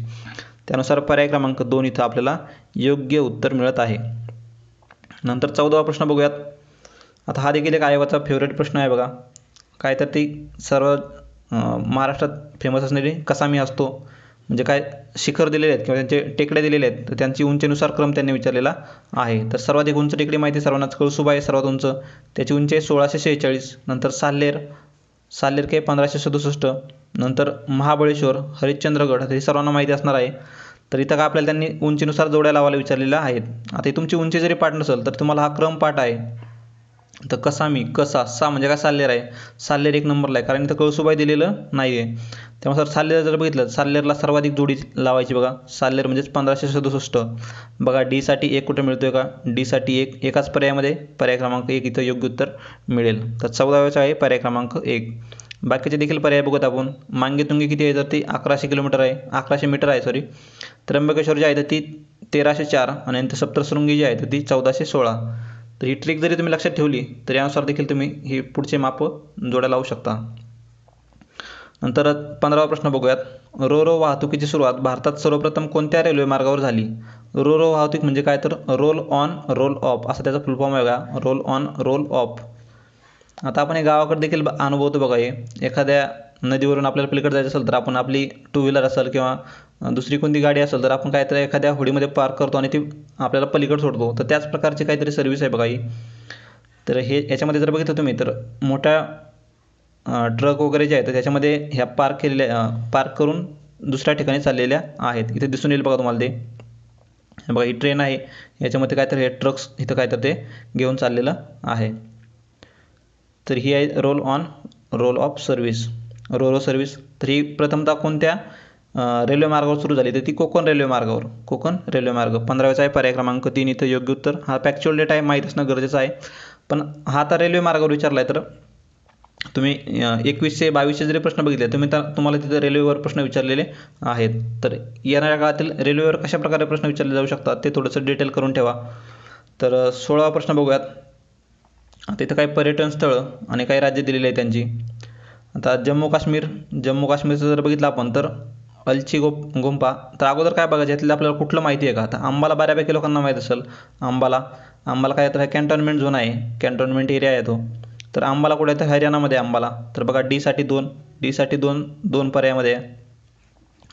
Speaker 1: त्यानुसार पर्याय क्रमांक 2 इथं आपल्याला योग्य उत्तर मिळत आहे. नंतर 14वा प्रश्न बघूयात. आता हा देखील एक आयोगाचा फेवरेट प्रश्न आहे बघा. काय तर ती सर्व महाराष्ट्रात फेमस असणारी कसामी असतो म्हणजे काय शिखर दिलेले आहेत किंवा त्यांचे टेकड्या दिलेले आहेत तर त्यांची उंचीनुसार क्रम त्यांनी विचारलेला आहे. तर सर्वाधिक उंच टेकडी माहिती सर्वांनाच, कळसुबा आहे सर्वात उंच, त्याची उंची आहे 1646. नंतर साल्हेर काय 1567. नंतर महाबळेश्वर, हरिश्चंद्रगड हे सर्वांना माहिती असणार आहे. तर इथं का आपल्याला त्यांनी उंचीनुसार जोड्या लावायला विचारलेल्या आहेत. आता ही तुमची उंची जरी पाठ नसेल तर तुम्हाला हा क्रम पाठ आहे. तर कसामी सा म्हणजे काय साल्हेर आहे, साल्हेर 1 नंबरला आहे कारण इथं कळसुबाई दिलेलं नाही आहे. त्यानुसार साल्हेर जर बघितलं साल्हेरला सर्वाधिक जोडी लावायची बघा. साल्हेर म्हणजेच 1567. बघा डी साठी 1 कुठे मिळतोय का, डी साठी 1 एकाच पर्यायामध्ये पर्याय क्रमांक 1 इथं योग्य उत्तर मिळेल. तर 14व्याचा आहे पर्याय क्रमांक 1. बाकीचे देखील पर्याय बघूत आपण. मांगीतुंगी किती आहे तर ती 1100 किलोमीटर आहे, 1100 मीटर आहे सॉरी. त्र्यंबकेश्वर जी आहे तर ती 1304 आणि नंतर सप्तशृंगी जी आहे तर ती 1416. तर ही ट्रिक जरी तुम्ही लक्षात ठेवली तर यानुसार देखील तुम्ही ही पुढचे माप जोड्या लावू शकता. नंतर 15वा प्रश्न बघूयात. रो वाहतुकीची सुरुवात भारतात सर्वप्रथम कोणत्या रेल्वे मार्गावर झाली. रो वाहतूक म्हणजे काय तर रोल ऑन रोल ऑफ असा त्याचा फुल फॉर्म आहे बघा, रोल ऑन रोल ऑफ. आता आपण हे गावाकडे देखील अनुभवतो बघा. हे एखाद्या नदीवरून आपल्याला पलीकडे जायचं असेल तर आपण आपली 2 व्हीलर असेल किंवा दुसरी कोणती गाडी असेल तर आपण काहीतरी एखाद्या होडीमध्ये पार्क करतो आणि ती आपल्याला पलीकडे सोडतो. तर त्याच प्रकारची काहीतरी सर्व्हिस आहे बघा ही. तर हे याच्यामध्ये जर बघितलं तुम्ही तर मोठ्या ट्रक वगैरे जे आहेत तर त्याच्यामध्ये ह्या पार्क करून दुसऱ्या ठिकाणी चाललेल्या आहेत. इथे दिसून येईल बघा तुम्हाला ते. बघा ही ट्रेन आहे, याच्यामध्ये काहीतरी हे ट्रक्स इथं काहीतरी ते घेऊन चाललेलं आहे. तर ही आहे roll on roll off service, ro service. तर ही प्रथमतः कोणत्या रेल्वे मार्गावर सुरू झाली तर ती कोकण रेल्वे मार्गावर, कोकण रेल्वे मार्ग. 15व्याचा आहे पर्याय क्रमांक 3 इथं योग्य उत्तर. हा फॅक्च्युअल डेटा आहे, माहीत असणं गरजेचं आहे. पण हा आता रेल्वे मार्गावर विचारला आहे तर तुम्ही 2100 2200 जरी प्रश्न बघितले तुम्हाला तिथं रेल्वेवर प्रश्न विचारलेले आहेत. तर येणाऱ्या काळातील रेल्वेवर कशा प्रकारे प्रश्न विचारले जाऊ शकतात ते थोडंसं डिटेल करून ठेवा. तर 16वा प्रश्न बघूयात. आता इथं काही पर्यटन स्थळं आणि काही राज्य दिलेली आहे त्यांची. आता जम्मू काश्मीरचं जर बघितलं आपण तर अलची गुंफा. तर अगोदर काय बघायचं यातलं आपल्याला कुठलं माहिती आहे का. आता अंबाला बऱ्यापैकी लोकांना माहीत असेल. अंबाला काय तर कॅन्टोन्मेंट झोन आहे, कॅन्टोन्मेंट एरिया आहे तो. तर अंबाला कुठे आहे तर हरियाणामध्ये अंबाला. तर बघा डी साठी 2 पर्यायामध्ये आहे.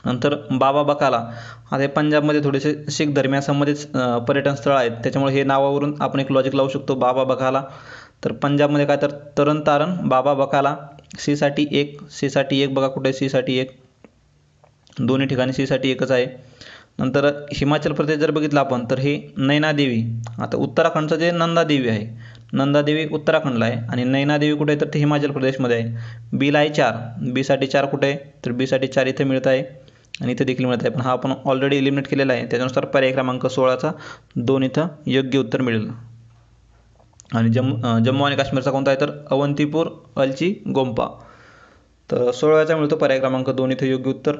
Speaker 1: नंतर बाबा बकाला, आता हे पंजाबमध्ये थोडेसे शीख धर्मियासंबंधित पर्यटन स्थळ आहेत त्याच्यामुळे हे नावावरून आपण एक लॉजिक लावू शकतो बाबा बकाला. तर पंजाबमध्ये काय तर तरन बाबा बकाला. सी साठी 1 बघा कुठे सी साठी 1, दोन्ही ठिकाणी सी साठी 1च आहे. नंतर हिमाचल प्रदेश जर बघितलं आपण तर हे नैनादेवी. आता उत्तराखंडचं जे नंदादेवी आहे, नंदादेवी उत्तराखंडला आहे आणि नैनादेवी कुठे आहे तर ते हिमाचल प्रदेशमध्ये आहे. बीला आहे 4, बी साठी 4 कुठे आहे तर बी साठी 4 इथे मिळत आहे आणि इथे देखील मिळत आहे. पण हा आपण ऑलरेडी एलिमिनेट केलेला आहे, त्याच्यानुसार पर्याय क्रमांक 16चा 2 इथं योग्य उत्तर मिळेल. आणि जम्मू आणि काश्मीरचा कोणता आहे तर अवंतीपूर अलची गोंपा. तर 16व्याचा मिळतो पर्याय क्रमांक 2 इथं योग्य उत्तर.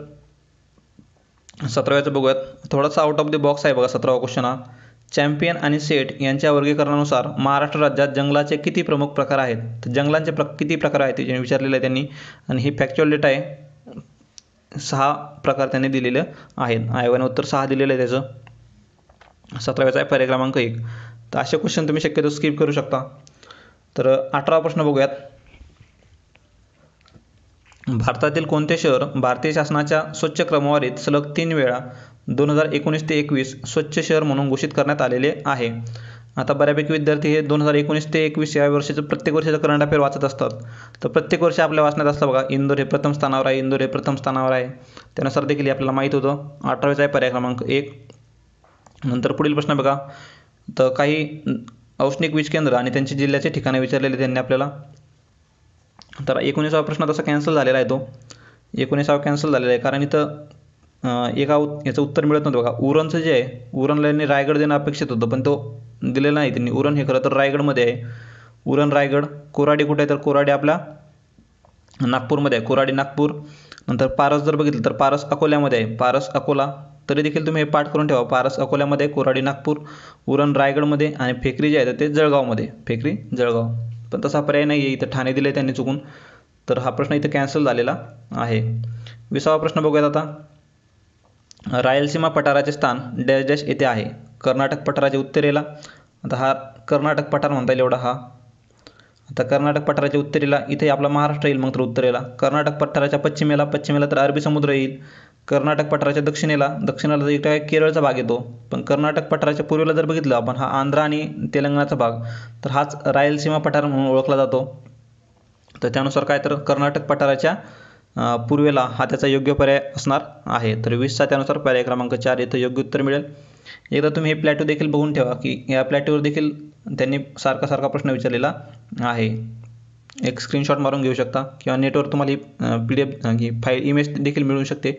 Speaker 1: 17व्याचं बघूयात. थोडासा आउट ऑफ द बॉक्स आहे बघा 17वा क्वेश्चन हा. चॅम्पियन आणि सेट यांच्या वर्गीकरणानुसार महाराष्ट्र राज्यात जंगलाचे किती प्रमुख प्रकार आहेत. तर जंगलांचे किती प्रकार आहेत ते विचारलेलं आहे त्यांनी आणि ही फॅक्च्युअल डेटा आहे. 6 प्रकार त्यांनी दिलेले आहेत. आयोगाने उत्तर 6 दिलेलं आहे त्याचं. 17व्याचा आहे पर्याय क्रमांक 1. तर असे क्वेश्चन तुम्ही शक्यतो स्किप करू शकता. तर 18वा प्रश्न बघूयात. भारतातील कोणते शहर भारतीय शासनाच्या स्वच्छ क्रमवारीत सलग 3 वेळा 2019 ते 21 स्वच्छ शहर म्हणून घोषित करण्यात आलेले आहे. आता बऱ्यापैकी विद्यार्थी हे 2019 ते 21 या वर्षाचं प्रत्येक वर्षाचं करंट अफेअर वाचत असतात. तर प्रत्येक वर्षी आपल्या वाचण्यात असतं बघा इंदोर हे प्रथम स्थानावर आहे, त्यानुसार देखील आपल्याला माहीत होतं. 18व्याचा आहे पर्याय क्रमांक 1. नंतर पुढील प्रश्न बघा. तर काही औष्णिक वीज केंद्र आणि त्यांची जिल्ह्याचे ठिकाणे विचारलेले त्यांनी आपल्याला. तर 19वा प्रश्न तसा कॅन्सल झालेला आहे तो. 19वा कॅन्सल झालेला आहे कारण इथं याचं उत्तर मिळत नव्हतं बघा. उरणचं जे आहे, उरणला यांनी रायगड देणं अपेक्षित होतं पण तो दिलेला नाही त्यांनी. उरण हे खरं तर रायगडमध्ये आहे. उरण रायगड. कोराडी कुठे आहे तर कोराडी आपला नागपूरमध्ये आहे, कोराडी नागपूर. नंतर पारस जर बघितलं तर पारस अकोल्यामध्ये आहे, पारस अकोला. तरी देखील तुम्ही हे पाठ करून ठेवा, पारस अकोल्यामध्ये, कोराडी नागपूर, उरण रायगडमध्ये आणि फेकरी जे आहे तर ते जळगावमध्ये, फेकरी जळगाव. पण तसा पर्याय नाही आहे, इथं ठाणे दिले त्यांनी चुकून, तर हा प्रश्न इथं कॅन्सल झालेला आहे. 20वा प्रश्न बघूयात आता. रायलसीमा पठाराचे स्थान डॅश डॅश येथे आहे. कर्नाटक पठाराच्या उत्तरेला, आता हा कर्नाटक पठार म्हणता येईल एवढा हा. आता कर्नाटक पठाराच्या उत्तरेला इथे आपला महाराष्ट्र येईल, मग तर उत्तरेला. कर्नाटक पठाराच्या पश्चिमेला तर अरबी समुद्र येईल. कर्नाटक पठाराच्या दक्षिणेला तर इथे केरळचा भाग येतो. पण कर्नाटक पठाराच्या पूर्वेला जर बघितलं आपण, हा आंध्र आणि तेलंगणाचा भाग, तर हाच रायलसीमा पठार म्हणून ओळखला जातो. तर त्यानुसार काय तर कर्नाटक पठाराच्या पूर्वेला हा त्याचा योग्य पर्याय असणार आहे. तर 20चा त्यानुसार पर्याय क्रमांक 4 इथं योग्य उत्तर मिळेल. एकदा तुम्ही हे प्लॅटो देखील बघून ठेवा की या प्लॅटोवर देखील त्यांनी सारखा प्रश्न विचारलेला आहे. एक स्क्रीनशॉट मारून घेऊ शकता किंवा नेटवर तुम्हाला ही PDF ही फाईल इमेज देखील मिळू शकते.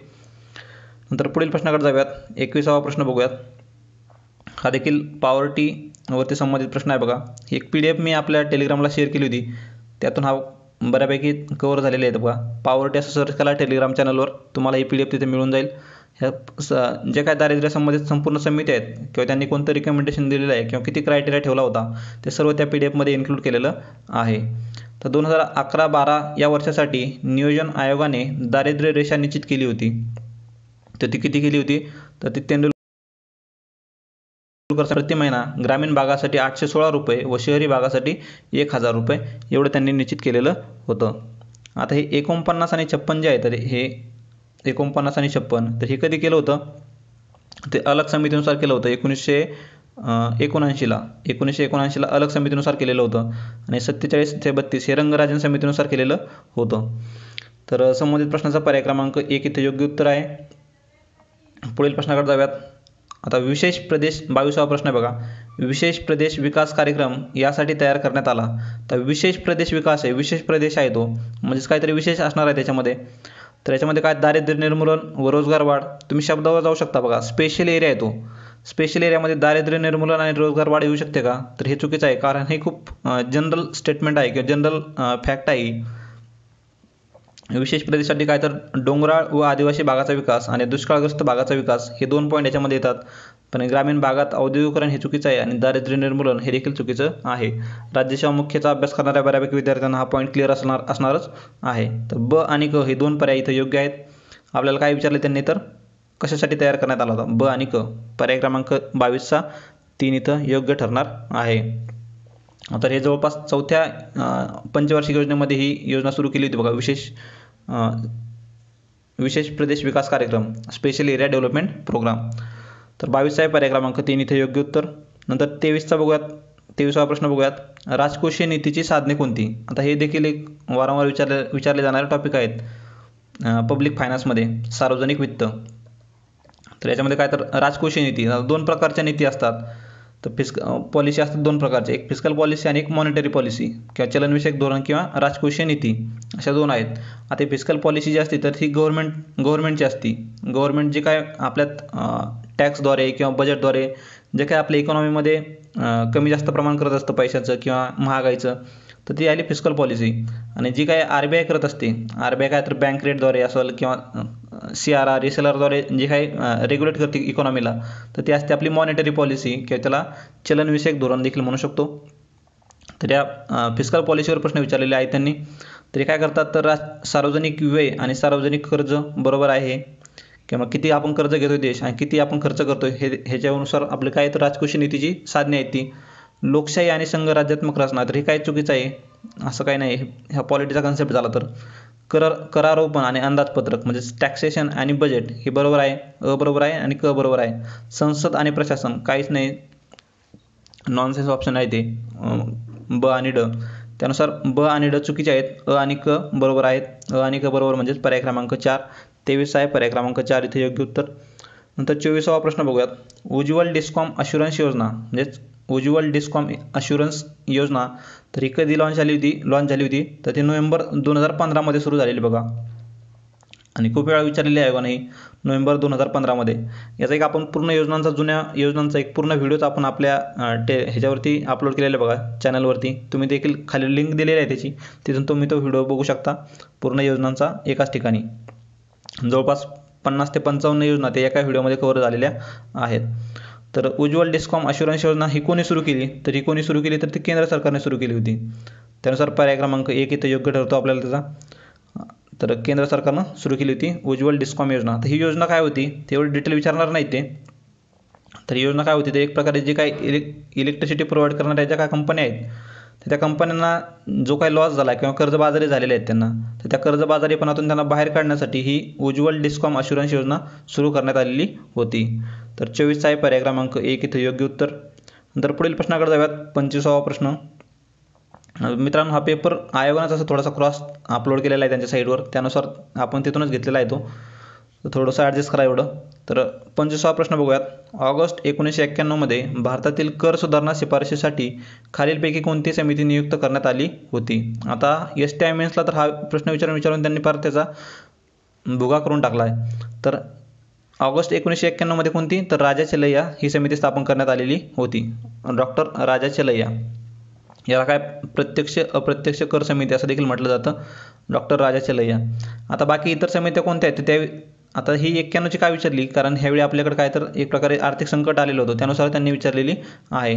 Speaker 1: नंतर पुढील प्रश्नाकडे जाऊयात. 21वा प्रश्न बघूयात. हा देखील पॉवर्टीवरती संबंधित प्रश्न आहे बघा. ही एक PDF मी आपल्या टेलिग्रामला शेअर केली होती, त्यातून हा बऱ्यापैकी कव्हर झालेले आहेत बघा. पॉवर्टी असं सर्च करा टेलिग्राम चॅनलवर, तुम्हाला ही PDF तिथे मिळून जाईल. ह्या जे काय दारिद्र्यासंबंधित संपूर्ण समिती आहेत किंवा त्यांनी कोणतं रिकमेंडेशन दिलेलं आहे किंवा किती क्रायटेरिया ठेवला होता, ते सर्व त्या PDF मध्ये इन्क्लूड केलेलं आहे. तर 2011-12 या वर्षासाठी नियोजन आयोगाने दारिद्र्य रेषा निश्चित केली होती. तर ती किती केली होती तर ती तेंडुलकर प्रति महिना ग्रामीण भागासाठी 816 रुपये व शहरी भागासाठी 1000 रुपये एवढं त्यांनी निश्चित केलेलं होतं. आता हे 49 आणि 56 जे आहे, तर हे 49 आणि 56 तर हे कधी केलं होतं, ते अलग समितीनुसार केलं होतं. 1979ला अलग समितीनुसार केलेलं होतं आणि 47 ते 32 हे रंगराजन समितीनुसार केलेलं होतं. तर संबंधित प्रश्नाचा पर्याय क्रमांक 1 इथे योग्य उत्तर आहे. पुढील प्रश्नाकडे जाऊयात. आता विशेष प्रदेश 22वा प्रश्न आहे बघा. विशेष प्रदेश विकास कार्यक्रम यासाठी तयार करण्यात आला. तर विशेष प्रदेश विकास आहे, विशेष प्रदेश आहे तो, म्हणजेच काहीतरी विशेष असणार आहे त्याच्यामध्ये. तर याच्यामध्ये काय दारिद्र्य निर्मूलन व रोजगार वाढ, तुम्ही शब्दावर जाऊ शकता बघा. स्पेशल एरिया आहे तो, स्पेशल एरियामध्ये दारिद्र्य निर्मूलन आणि रोजगार वाढ येऊ शकते का, तर हे चुकीचं आहे, कारण हे खूप जनरल स्टेटमेंट आहे किंवा जनरल फॅक्ट आहे. विशेष प्रदेशासाठी काय तर डोंगराळ व आदिवासी भागाचा विकास आणि दुष्काळग्रस्त भागाचा विकास हे 2 पॉईंट याच्यामध्ये येतात. पण ग्रामीण भागात औद्योगिकरण हे चुकीचं आहे आणि दारिद्र्य निर्मूलन हे देखील चुकीचं आहे. राज्यसेवा मुख्यचा अभ्यास करणाऱ्या बऱ्यापैकी विद्यार्थ्यांना हा पॉईंट क्लिअर असणारच आहे. तर ब आणि क हे 2 पर्याय इथं योग्य आहेत. आपल्याला काय विचारले त्यांनी तर कशासाठी तयार करण्यात आला होता, ब आणि क. पर्याय क्रमांक 22चा 3 इथं योग्य ठरणार आहे. तर हे जवळपास 4थ्या पंचवार्षिक योजनेमध्ये ही योजना सुरू केली होती बघा, विशेष प्रदेश विकास कार्यक्रम, स्पेशल एरिया डेव्हलपमेंट प्रोग्राम. तर 22चा आहे पर्याय क्रमांक 3 इथे योग्य उत्तर. नंतर 23चा बघूयात. 23वा प्रश्न बघूयात. राजकोषीय नीतीची साधने कोणती. आता हे देखील एक वारंवार विचारले जाणारे टॉपिक आहेत पब्लिक फायनान्समध्ये, सार्वजनिक वित्त. तर याच्यामध्ये काय तर राजकोषीय नीती, 2 प्रकारच्या नीती असतात. तर पॉलिसी असतात 2 प्रकारचे, एक फिस्कल पॉलिसी आणि एक मॉनिटरी पॉलिसी किंवा चलनविषयक धोरण किंवा राजकोषीय नीती, अशा 2 आहेत. आता फिस्कल पॉलिसी जी असते तर ही गव्हर्नमेंटची असते. गव्हर्नमेंट जे काय आपल्यात टॅक्सद्वारे किंवा बजेटद्वारे जे काय आपल्या इकॉनॉमीमध्ये कमी जास्त प्रमाण करत असतं पैशाचं किंवा महागाईचं, तर ती आली फिस्कल पॉलिसी. आणि जी काय RBI करत असते, RBI काय तर बँक रेटद्वारे असेल किंवा CRR SLRद्वारे जे काही रेग्युलेट करते इकॉनॉमीला, तर ती असते आपली मॉनिटरी पॉलिसी किंवा त्याला चलनविषयक धोरण देखील म्हणू शकतो. तर या फिस्कल पॉलिसीवर प्रश्न विचारलेले आहेत त्यांनी. तर हे काय करतात तर सार्वजनिक व्यय आणि सार्वजनिक कर्ज बरोबर आहे किंवा किती आपण कर्ज घेतोय देश आणि किती आपण खर्च करतोय ह्याच्यानुसार आपले काय तर राजकोषीय नीतीची साधने आहेत ती. लोकशाही आणि संघराज्यात्मक रचना, तर हे काय चुकीचं आहे, असं काही नाही. ह्या पॉलिटीचा कन्सेप्ट झाला तर करारोपण आणि अंदाजपत्रक म्हणजे टॅक्सेशन आणि बजेट हे बरोबर आहे, अ बरोबर आहे आणि क बरोबर आहे. संसद आणि प्रशासन काहीच नाही, नॉनसेन्स ऑप्शन आहे ते, ब आणि ड. त्यानुसार ब आणि ड चुकीचे आहेत, अ आणि क बरोबर आहेत. अ आणि क बरोबर म्हणजेच पर्याय क्रमांक 4. 23 आहे पर्याय क्रमांक 4 इथे योग्य उत्तर. नंतर 24वा प्रश्न बघूयात. उज्ज्वल डिस्कॉम अश्युरन्स योजना म्हणजेच उज्ज्वल डिस्कॉम अश्युरन्स योजना, तर ही कधी लॉन्च झाली होती तर ती नोव्हेंबर 2015 मध्ये सुरू झालेली बघा. आणि खूप वेळा विचारलेली आहे आयोगाने नोव्हेंबर 2015मध्ये. याचा एक आपण पूर्ण योजनांचा जुन्या योजनांचा एक पूर्ण व्हिडिओच आपण आपल्या ह्याच्यावरती अपलोड केलेला आहे बघा चॅनलवरती. तुम्ही देखील खाली लिंक दिलेली आहे त्याची, तिथून तुम्ही तो व्हिडिओ बघू शकता पूर्ण योजनांचा एकाच ठिकाणी. जवळपास 50 ते 55 योजना ते एका व्हिडिओमध्ये कव्हर झालेल्या आहेत. तर उज्ज्वल डिस्कॉम अश्युरन्स योजना ही कोणी सुरू केली, तर ही कोणी सुरू केली तर ती केंद्र सरकारने सुरू केली होती. त्यानुसार पर्याय क्रमांक 1 इथं योग्य ठरतो आपल्याला त्याचा. तर केंद्र सरकारनं सुरू केली होती उज्ज्वल डिस्कॉम योजना. तर ही योजना काय होती ते एवढी डिटेल विचारणार नाही ते. तर ही योजना काय होती, तर एक प्रकारे जे काही इलेक्ट्रिसिटी प्रोव्हाइड करणाऱ्या ज्या काही कंपन्या आहेत, तर त्या कंपन्यांना जो काही लॉस झाला किंवा कर्जबाजारी झालेले आहेत त्यांना, तर त्या कर्जबाजारीपणातून त्यांना बाहेर काढण्यासाठी ही उज्ज्वल डिस्कॉम अश्युरन्स योजना सुरू करण्यात आलेली होती. तर 24चा आहे पर्याय क्रमांक 1 इथं योग्य उत्तर. नंतर पुढील प्रश्नाकडे जाऊयात. 25वा प्रश्न. मित्रांनो, हा पेपर आयोगानेच असं थोडासा क्रॉस अपलोड केलेला आहे त्यांच्या साईटवर, त्यानुसार आपण तिथूनच घेतलेला आहे तो. तर थोडंसं ॲडजस्ट करा एवढं. तर 25वा प्रश्न बघूयात. ऑगस्ट 1991मध्ये भारतातील कर सुधारणा शिफारशीसाठी खालीलपैकी कोणती समिती नियुक्त करण्यात आली होती. आता STI मेन्सला तर हा प्रश्न विचारून त्यांनी फार त्याचा भुगा करून टाकला आहे. तर ऑगस्ट 1991मध्ये कोणती, तर राजा चलैया ही समिती स्थापन करण्यात आलेली होती. डॉक्टर राजा चलैया, याला काय प्रत्यक्ष अप्रत्यक्ष कर समिती असं देखील म्हटलं जातं, डॉक्टर राजा चलैया. आता बाकी इतर समित्या कोणत्या आहेत त्या, आता ही 91ची काय विचारली, कारण ह्यावेळी आपल्याकडे काय तर एक प्रकारे आर्थिक संकट आलेलं होतं, त्यानुसार त्यांनी विचारलेली आहे.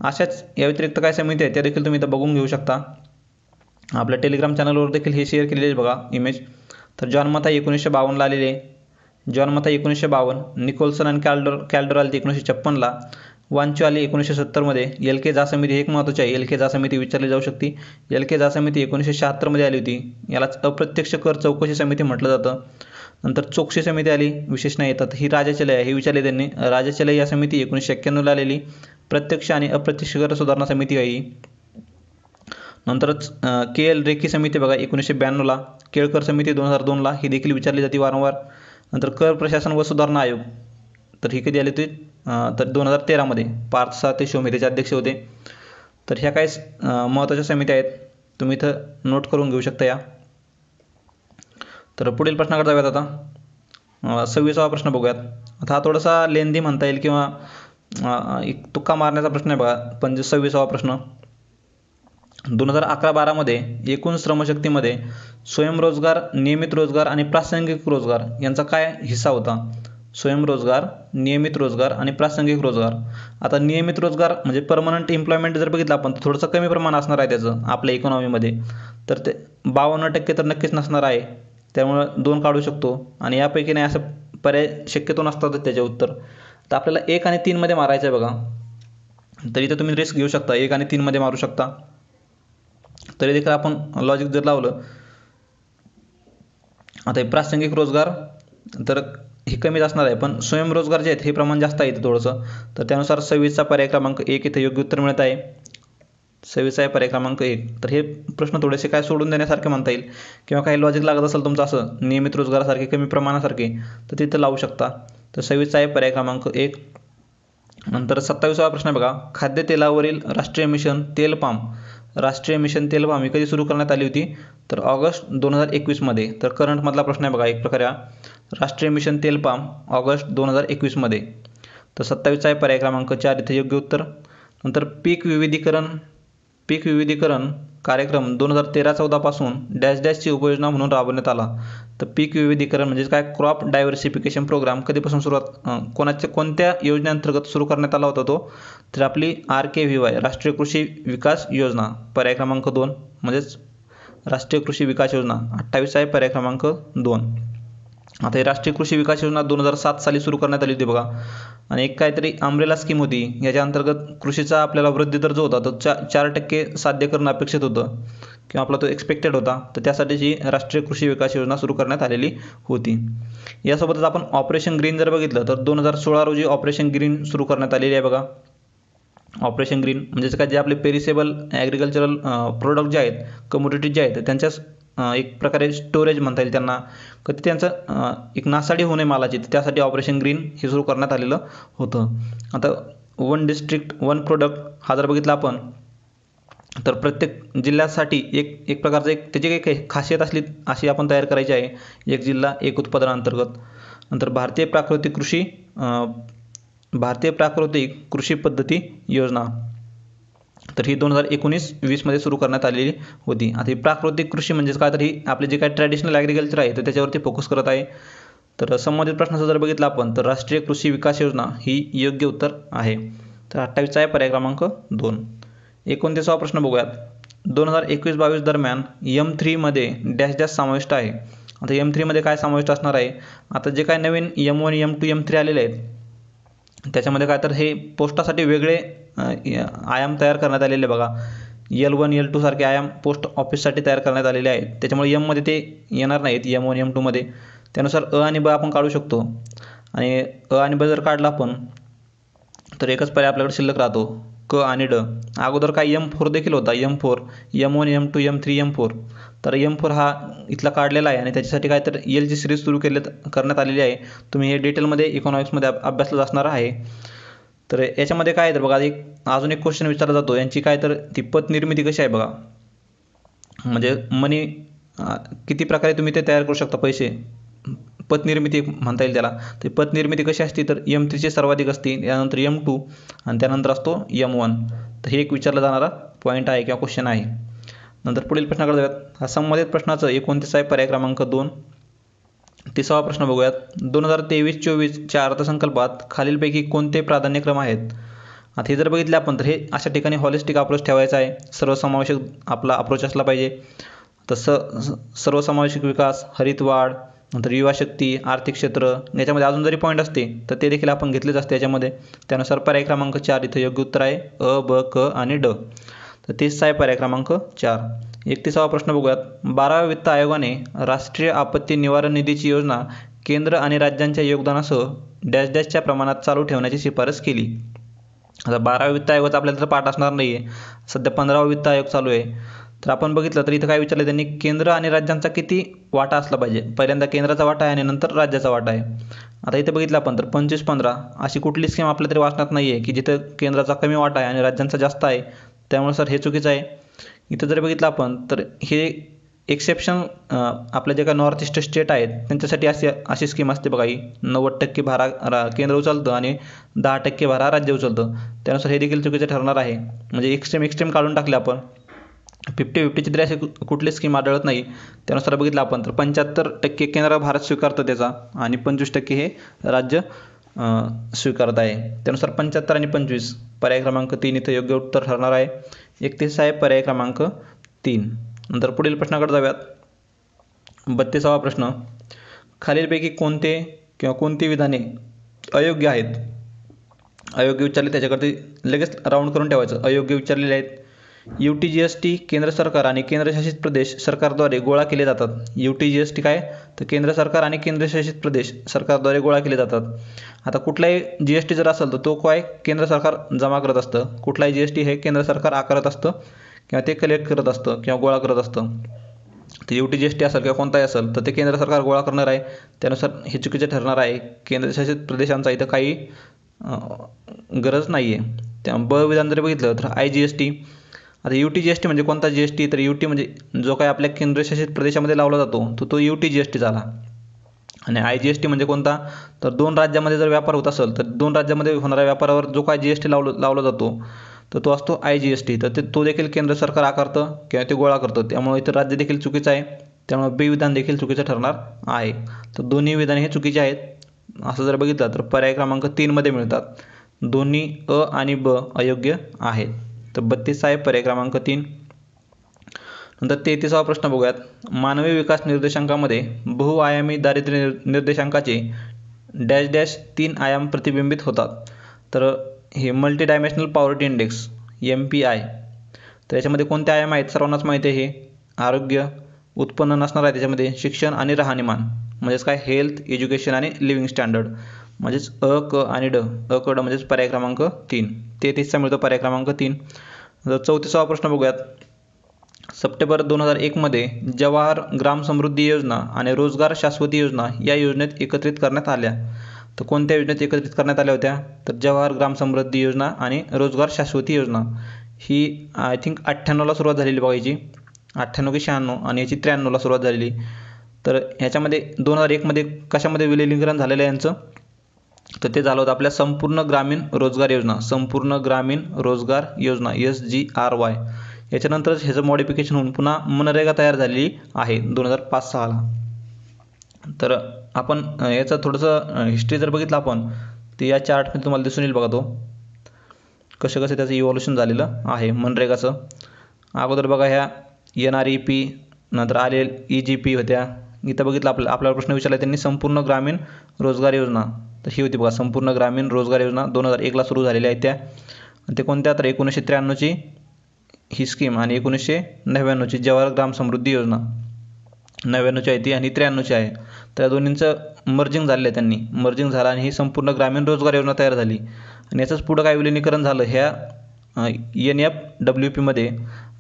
Speaker 1: अशाच या व्यतिरिक्त काय समिती आहेत त्या देखील तुम्ही इथं बघून घेऊ शकता. आपल्या टेलिग्राम चॅनलवर देखील हे शेअर केलेले बघा इमेज. तर जॉन मथाई 1952ला आलेले, जॉन मथाई 1952, निकोलसन आणि कॅल्डर आली 1956ला, वांचू आली 1970मध्ये. LK झा समिती एक महत्त्वाची आहे, LK झा समिती विचारली जाऊ शकते. LK झा समिती 1976मध्ये आली होती, यालाच अप्रत्यक्ष कर चौकशी समिती म्हटलं जातं. नंतर चोक्सी समिती आली, विशेष नाही येतात. ही राजा चलैया हे विचारले त्यांनी. राजा चलैया समिती 1991ला आलेली, प्रत्यक्ष आणि अप्रत्यक्ष कर सुधारणा समिती आहे ही. नंतरच KL रेखी समिती बघा 1992ला, केळकर समिती 2002ला, ही देखील विचारली जाते वारंवार. नंतर कर प्रशासन व सुधारणा आयोग, तर ही कधी आली होती, तर 2013मध्ये. पार्थ सारथी शोमे त्याचे अध्यक्ष होते. तर ह्या काही महत्त्वाच्या समित्या आहेत, तुम्ही इथं नोट करून घेऊ शकता या. तर पुढील प्रश्नाकडे जाऊयात आता. 26वा प्रश्न बघूयात. आता हा थोडासा लेंदी म्हणता येईल किंवा एक तुक्का मारण्याचा प्रश्न आहे बघा. 26वा प्रश्न. 2011-12मध्ये एकूण श्रमशक्तीमध्ये स्वयंरोजगार, नियमित रोजगार आणि प्रासंगिक रोजगार यांचा काय हिस्सा होता. स्वयंरोजगार, नियमित रोजगार आणि प्रासंगिक रोजगार. आता नियमित रोजगार म्हणजे परमनंट एम्प्लॉयमेंट जर बघितलं आपण तर थोडंसं कमी प्रमाण असणार आहे त्याचं आपल्या इकॉनॉमीमध्ये. तर ते 52% तर नक्कीच नसणार आहे, त्यामुळं 2 काढू शकतो. आणि यापैकी नाही असं पर्याय शक्यतो नसतातच त्याचे उत्तर. तर आपल्याला 1 आणि 3 मध्ये मारायचं आहे बघा. तर इथं तुम्ही रिस्क घेऊ शकता, 1 आणि 3 मध्ये मारू शकता. तरी देखील आपण लॉजिक जर लावलं, आता हे प्रासंगिक रोजगार तर हे कमीच असणार आहे, पण स्वयंरोजगार जे आहेत हे प्रमाण जास्त आहे इथं थोडंसं. तर त्यानुसार 26चा पर्याय क्रमांक 1 इथं योग्य उत्तर मिळत आहे. 26 आहे पर्याय क्रमांक 1. तर हे प्रश्न थोडेसे काय सोडून देण्यासारखे म्हणता येईल, किंवा काही लॉजिक लागत असेल तुमचं असं नियमित रोजगारासारखे कमी प्रमाणासारखे, तर तिथं लावू शकता. तर 26चा आहे पर्याय क्रमांक 1. नंतर 27वा प्रश्न बघा. खाद्यतेलावरील राष्ट्रीय मिशन तेल पाम, राष्ट्रीय मिशन तेल पाम ही कधी सुरू करण्यात आली होती, तर ऑगस्ट 2021मध्ये. तर करंटमधला प्रश्न आहे बघा एक प्रकारे. राष्ट्रीय मिशन तेल पाम ऑगस्ट 2021मध्ये. तर 27चा आहे पर्याय क्रमांक 4 इथे योग्य उत्तर. नंतर पीक विविधीकरण कार्यक्रम 2013-14 पासून डॅश डॅशची उपयोजना म्हणून राबवण्यात आला. तर पीक विविधीकरण म्हणजे काय, क्रॉप डायव्हर्सिफिकेशन प्रोग्राम कधीपासून कोणत्या योजनेअंतर्गत सुरू करण्यात आला होता तो, तर आपली RKVY राष्ट्रीय कृषी विकास योजना पर्याय क्रमांक 2, म्हणजेच राष्ट्रीय कृषी विकास योजना. 28 आहे पर्याय क्रमांक 2. आता ही राष्ट्रीय कृषी विकास योजना 2007 साली सुरू करण्यात आली होती बघा. आणि एक काहीतरी अम्ब्रेला स्कीम होती, याच्या अंतर्गत कृषीचा आपल्याला वृद्धी दर जो होता तो 4% साध्य करणं अपेक्षित होतं, किंवा आपला तो एक्सपेक्टेड होता. तर त्यासाठीची राष्ट्रीय कृषी विकास योजना सुरू करण्यात आलेली होती. यासोबतच आपण ऑपरेशन ग्रीन जर बघितलं तर 2016 रोजी ऑपरेशन ग्रीन सुरू करण्यात आलेली आहे बघा. ऑपरेशन ग्रीन म्हणजेच काय, जे आपले पेरिसेबल ॲग्रिकल्चरल प्रोडक्ट जे आहेत, कमोडिटीज जे आहेत, त्यांच्याच एक प्रकारे स्टोरेज म्हणता येईल त्यांना, कधी त्यांचं एक नासाडी होऊ नये मालाची, त्यासाठी ऑपरेशन ग्रीन हे सुरू करण्यात आलेलं होतं. आता 1 डिस्ट्रिक्ट 1 प्रोडक्ट हा जर बघितला आपण, तर प्रत्येक जिल्ह्यासाठी एक एक प्रकारचं एक त्याची काही खासियत असली अशी आपण तयार करायची आहे. एक जिल्हा एक उत्पादन अंतर्गत. नंतर भारतीय प्राकृतिक कृषी पद्धती योजना, तर ही 2019-20 मध्ये सुरू करण्यात आलेली होती. आता ही प्राकृतिक कृषी म्हणजेच काय, तर ही आपले जे काही ट्रॅडिशनल ॲग्रिकल्चर आहे तर त्याच्यावरती फोकस करत आहे. तर संबंधित प्रश्नाचं जर बघितलं आपण तर राष्ट्रीय कृषी विकास योजना ही योग्य उत्तर आहे. तर 28चा आहे पर्याय क्रमांक 2. 29वा प्रश्न बघूयात. 2021-22 दरम्यान M3 मध्ये डॅश डॅश समाविष्ट आहे. आता M3 मध्ये काय समाविष्ट असणार आहे. आता जे काय नवीन M1 M2 M3 आलेले आहेत त्याच्यामध्ये काय तर हे पोस्टासाठी वेगळे आयाम तयार करण्यात आलेले बघा. L1 L2 सारखे आयाम पोस्ट ऑफिससाठी तयार करण्यात आलेले आहेत. त्याच्यामुळे M मध्ये ते येणार नाहीत M1 M2 मध्ये. त्यानुसार अ आणि ब आपण काढू शकतो आणि अ आणि ब जर काढला आपण तर एकच पर्याय आपल्याकडे शिल्लक राहतो क आणि ड. अगोदर काय M4 देखील होता. M4 M1 M2 M3 M4. तर M4 हा इथला काढलेला आहे आणि त्याच्यासाठी काय तर Lची सिरीज सुरू करण्यात आलेली आहे. तुम्ही हे डिटेलमध्ये इकॉनॉमिक्समध्ये अभ्यासलं असणार आहे. तर याच्यामध्ये काय आहे तर बघा अजून एक क्वेश्चन विचारला जातो यांची काय तर ती पत निर्मिती कशी आहे बघा. म्हणजे मनी किती प्रकारे तुम्ही ते तयार करू शकता पैसे, पत निर्मिती म्हणता येईल त्याला. ते पत निर्मिती कशी असते तर M3 ची सर्वाधिक असते, त्यानंतर M2 आणि त्यानंतर असतो M1. तर हे एक विचारला जाणारा पॉईंट आहे किंवा क्वेश्चन आहे. नंतर पुढील प्रश्नाकडे जाऊयात. हा संबंधित प्रश्नाचं 29 आहे पर्याय क्रमांक 2. 30वा प्रश्न बघूयात. 2023-24 अर्थसंकल्पात खालीलपैकी कोणते प्राधान्यक्रम आहेत. आता हे जर बघितले आपण तर हे अशा ठिकाणी हॉलिस्टिक अप्रोच ठेवायचा आहे. सर्वसमावेशक आपला अप्रोच असला पाहिजे. तसं सर्वसमावेशक विकास, हरित वाढ, नंतर युवा शक्ती, आर्थिक क्षेत्र, याच्यामध्ये अजून जरी पॉईंट असते तर ते देखील आपण घेतलेच असते याच्यामध्ये. त्यानुसार पर्याय क्रमांक 4 इथं योग्य उत्तर आहे अ, ब, क आणि ड. तर 30चा आहे पर्याय क्रमांक 4. 31वा प्रश्न बघूयात. 12व्या वित्त आयोगाने राष्ट्रीय आपत्ती निवारण निधीची योजना केंद्र आणि राज्यांच्या योगदानासह डॅश डॅशच्या प्रमाणात चालू ठेवण्याची शिफारस केली. आता 12व्या वित्त आयोगाचा आपल्याला तर पाठ असणार नाही आहे. सध्या 15वा वित्त आयोग चालू आहे. तर आपण बघितलं तर इथं काय विचारलं त्यांनी, केंद्र आणि राज्यांचा किती वाटा असला पाहिजे. पहिल्यांदा केंद्राचा वाटा आहे आणि नंतर राज्याचा वाटा आहे. आता इथं बघितलं आपण तर 25-15 अशी कुठली स्कीम आपल्या तरी वाचनात नाही आहे की जिथं केंद्राचा कमी वाटा आहे आणि राज्यांचा जास्त आहे. त्यामुळे सर हे चुकीचं आहे. इथं जर बघितलं आपण तर हे एक्सेप्शन आपल्या जे काही नॉर्थ ईस्ट स्टेट आहेत त्यांच्यासाठी अशी स्कीम असते बघा. ही 90% भारा केंद्र उचलतं आणि 10% भारा राज्य उचलतं. त्यानुसार हे देखील चुकीचं ठरणार आहे. म्हणजे एक्स्ट्रीम काढून टाकले आपण. 50-50ची तरी अशी कुठली स्कीम आढळत नाही. त्यानुसार बघितलं आपण तर 75% केंद्र भारत स्वीकारतं त्याचा आणि 25% हे राज्य स्वीकारत आहे. त्यानुसार 75 आणि 25 पर्याय क्रमांक 3 इथं योग्य उत्तर ठरणार आहे. 31 आहे पर्याय क्रमांक 3. नंतर पुढील प्रश्नाकडे जाऊयात. 32वा प्रश्न. खालीलपैकी कोणते किंवा कोणती विधाने अयोग्य आहेत. अयोग्य विचारले त्याच्याकडे लगेच राऊंड करून ठेवायचं. अयोग्य विचारलेले आहेत. UTGST केंद्र सरकार आणि केंद्रशासित प्रदेश सरकारद्वारे गोळा केले जातात. UTGST काय तर केंद्र सरकार आणि केंद्रशासित प्रदेश सरकारद्वारे गोळा केले जातात. आता कुठलाही GST जर असेल तर तो काय केंद्र सरकार जमा करत असतं. कुठलाही GST हे केंद्र सरकार आकारत असतं किंवा ते कलेक्ट करत असतं किंवा गोळा करत असतं. तर UTGST असेल किंवा कोणताही असेल तर ते केंद्र सरकार गोळा करणार आहे. त्यानुसार हे चुकीचे ठरणार आहे. केंद्रशासित प्रदेशांचा इथं काही गरज नाही आहे. त्या ब विधान जर बघितलं तर IGST. आता UTGST म्हणजे कोणता GST तर UT म्हणजे जो काही आपल्या केंद्रशासित प्रदेशामध्ये लावला जातो तो UTGST झाला. आणि IGST म्हणजे कोणता तर 2 राज्यामध्ये जर व्यापार होत असेल तर 2 राज्यामध्ये होणाऱ्या व्यापारावर जो काही GST लावला जातो तर तो असतो IGST. तर तो देखील केंद्र सरकार आकारतं किंवा ते गोळा करतं. त्यामुळे इथं राज्य देखील चुकीचं आहे. त्यामुळे बी विधान देखील चुकीचं ठरणार आहे. तर दोन्ही विधाने हे चुकीचे आहेत. असं जर बघितलं तर पर्याय क्रमांक 3 मध्ये मिळतात. दोन्ही अ आणि ब अयोग्य आहेत. तर 32 आहे पर्याय क्रमांक 3. नंतर 33वा प्रश्न बघूयात. मानवी विकास निर्देशांकामध्ये बहुआयामी दारिद्र्य निर्देशांकाचे डॅश डॅश 3 आयाम प्रतिबिंबित होतात. तर हे multi dimensional poverty index MPI. तर याच्यामध्ये कोणते आयाम आहेत सर्वांनाच माहिती आहे. हे आरोग्य, उत्पन्न नसणार आहे त्याच्यामध्ये, शिक्षण आणि राहणीमान म्हणजेच काय हेल्थ, एज्युकेशन आणि लिव्हिंग स्टँडर्ड म्हणजेच अ, क आणि ड. अ, क, ड म्हणजेच पर्याय क्रमांक 3. 33चा मिळतो पर्याय क्रमांक 3. 34वा प्रश्न बघूयात. सप्टेंबर 2001 मध्ये जवाहर ग्राम समृद्धी योजना आणि रोजगार शाश्वती योजना या योजनेत एकत्रित करण्यात आल्या. तर कोणत्या योजनेत एकत्रित करण्यात आल्या होत्या तर जवाहर ग्राम समृद्धी योजना आणि रोजगार शाश्वती योजना ही आय थिंक 98ला सुरुवात झालेली बघायची, 98 की 96, आणि याची 93ला सुरुवात झालेली. तर ह्याच्यामध्ये 2001मध्ये कशामध्ये विलिनीकरण झालेलं आहे यांचं, तर ते झालं होतं आपल्या संपूर्ण ग्रामीण रोजगार योजना, संपूर्ण ग्रामीण रोजगार योजना SGRY. याच्यानंतरच ह्याचं मॉडिफिकेशन होऊन पुन्हा मनरेगा तयार झालेली आहे 2005-06ला. तर आपण याचं थोडंसं हिस्ट्री जर बघितलं आपण, तर या चार्टमध्ये तुम्हाला दिसून येईल बघा तो कसं कसं त्याचं इव्हॉल्युशन झालेलं आहे मनरेगाचं. अगोदर बघा ह्या NREP, नंतर EGP होत्या. इथं बघितलं आपल्याला प्रश्न विचारला त्यांनी संपूर्ण ग्रामीण रोजगार योजना, तर ही होती बघा संपूर्ण ग्रामीण रोजगार योजना 2001ला सुरू झालेली आहे त्या. आणि ते कोणत्या, तर 1993ची ही स्कीम आणि 1999ची जवाहर ग्राम समृद्धी योजना, 99ची आहे ती आणि 93ची आहे. तर या दोन्हींचं मर्जिंग झालेलं आहे, त्यांनी मर्जिंग झालं आणि ही संपूर्ण ग्रामीण रोजगार योजना तयार झाली. आणि याचंच पुढं काय विलिनीकरण झालं ह्या NFWPमध्ये,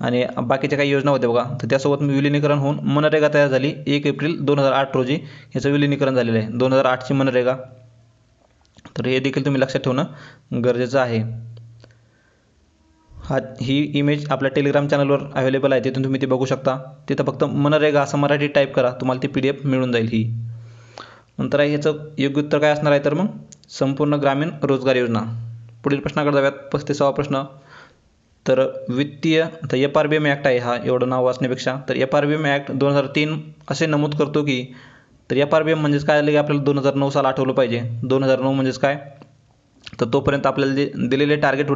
Speaker 1: आणि बाकीच्या काही योजना होत्या बघा, तर त्यासोबत विलिनीकरण होऊन मनरेगा तयार झाली 1 एप्रिल 2008 रोजी. ह्याचं विलिनीकरण झालेलं आहे 2008ची मनरेगा. तर हे देखील तुम्ही लक्षात ठेवणं गरजेचं आहे. ही इमेज आपल्या टेलिग्राम चॅनलवर अवेलेबल आहे, तिथून तुम्ही ते बघू शकता. तिथं फक्त मनरेगा असं मराठी टाईप करा, तुम्हाला ती PDF मिळून जाईल ही. नंतर आहे ह्याचं योग्य उत्तर काय असणार आहे, तर मग संपूर्ण ग्रामीण रोजगार योजना. पुढील प्रश्नाकडे जाऊयात, 35वा प्रश्न. तर वित्तीय, तर FRBM ॲक्ट आहे हा, एवढं नाव वाचण्यापेक्षा. तर FRBM ॲक्ट 2003 असे नमूद करतो की, तर FRBM म्हणजेच काय आलं की आपल्याला 2009 साल आठवलं पाहिजे. 2009 म्हणजेच काय, तर तोपर्यंत आपल्याला जे दिलेले टार्गेट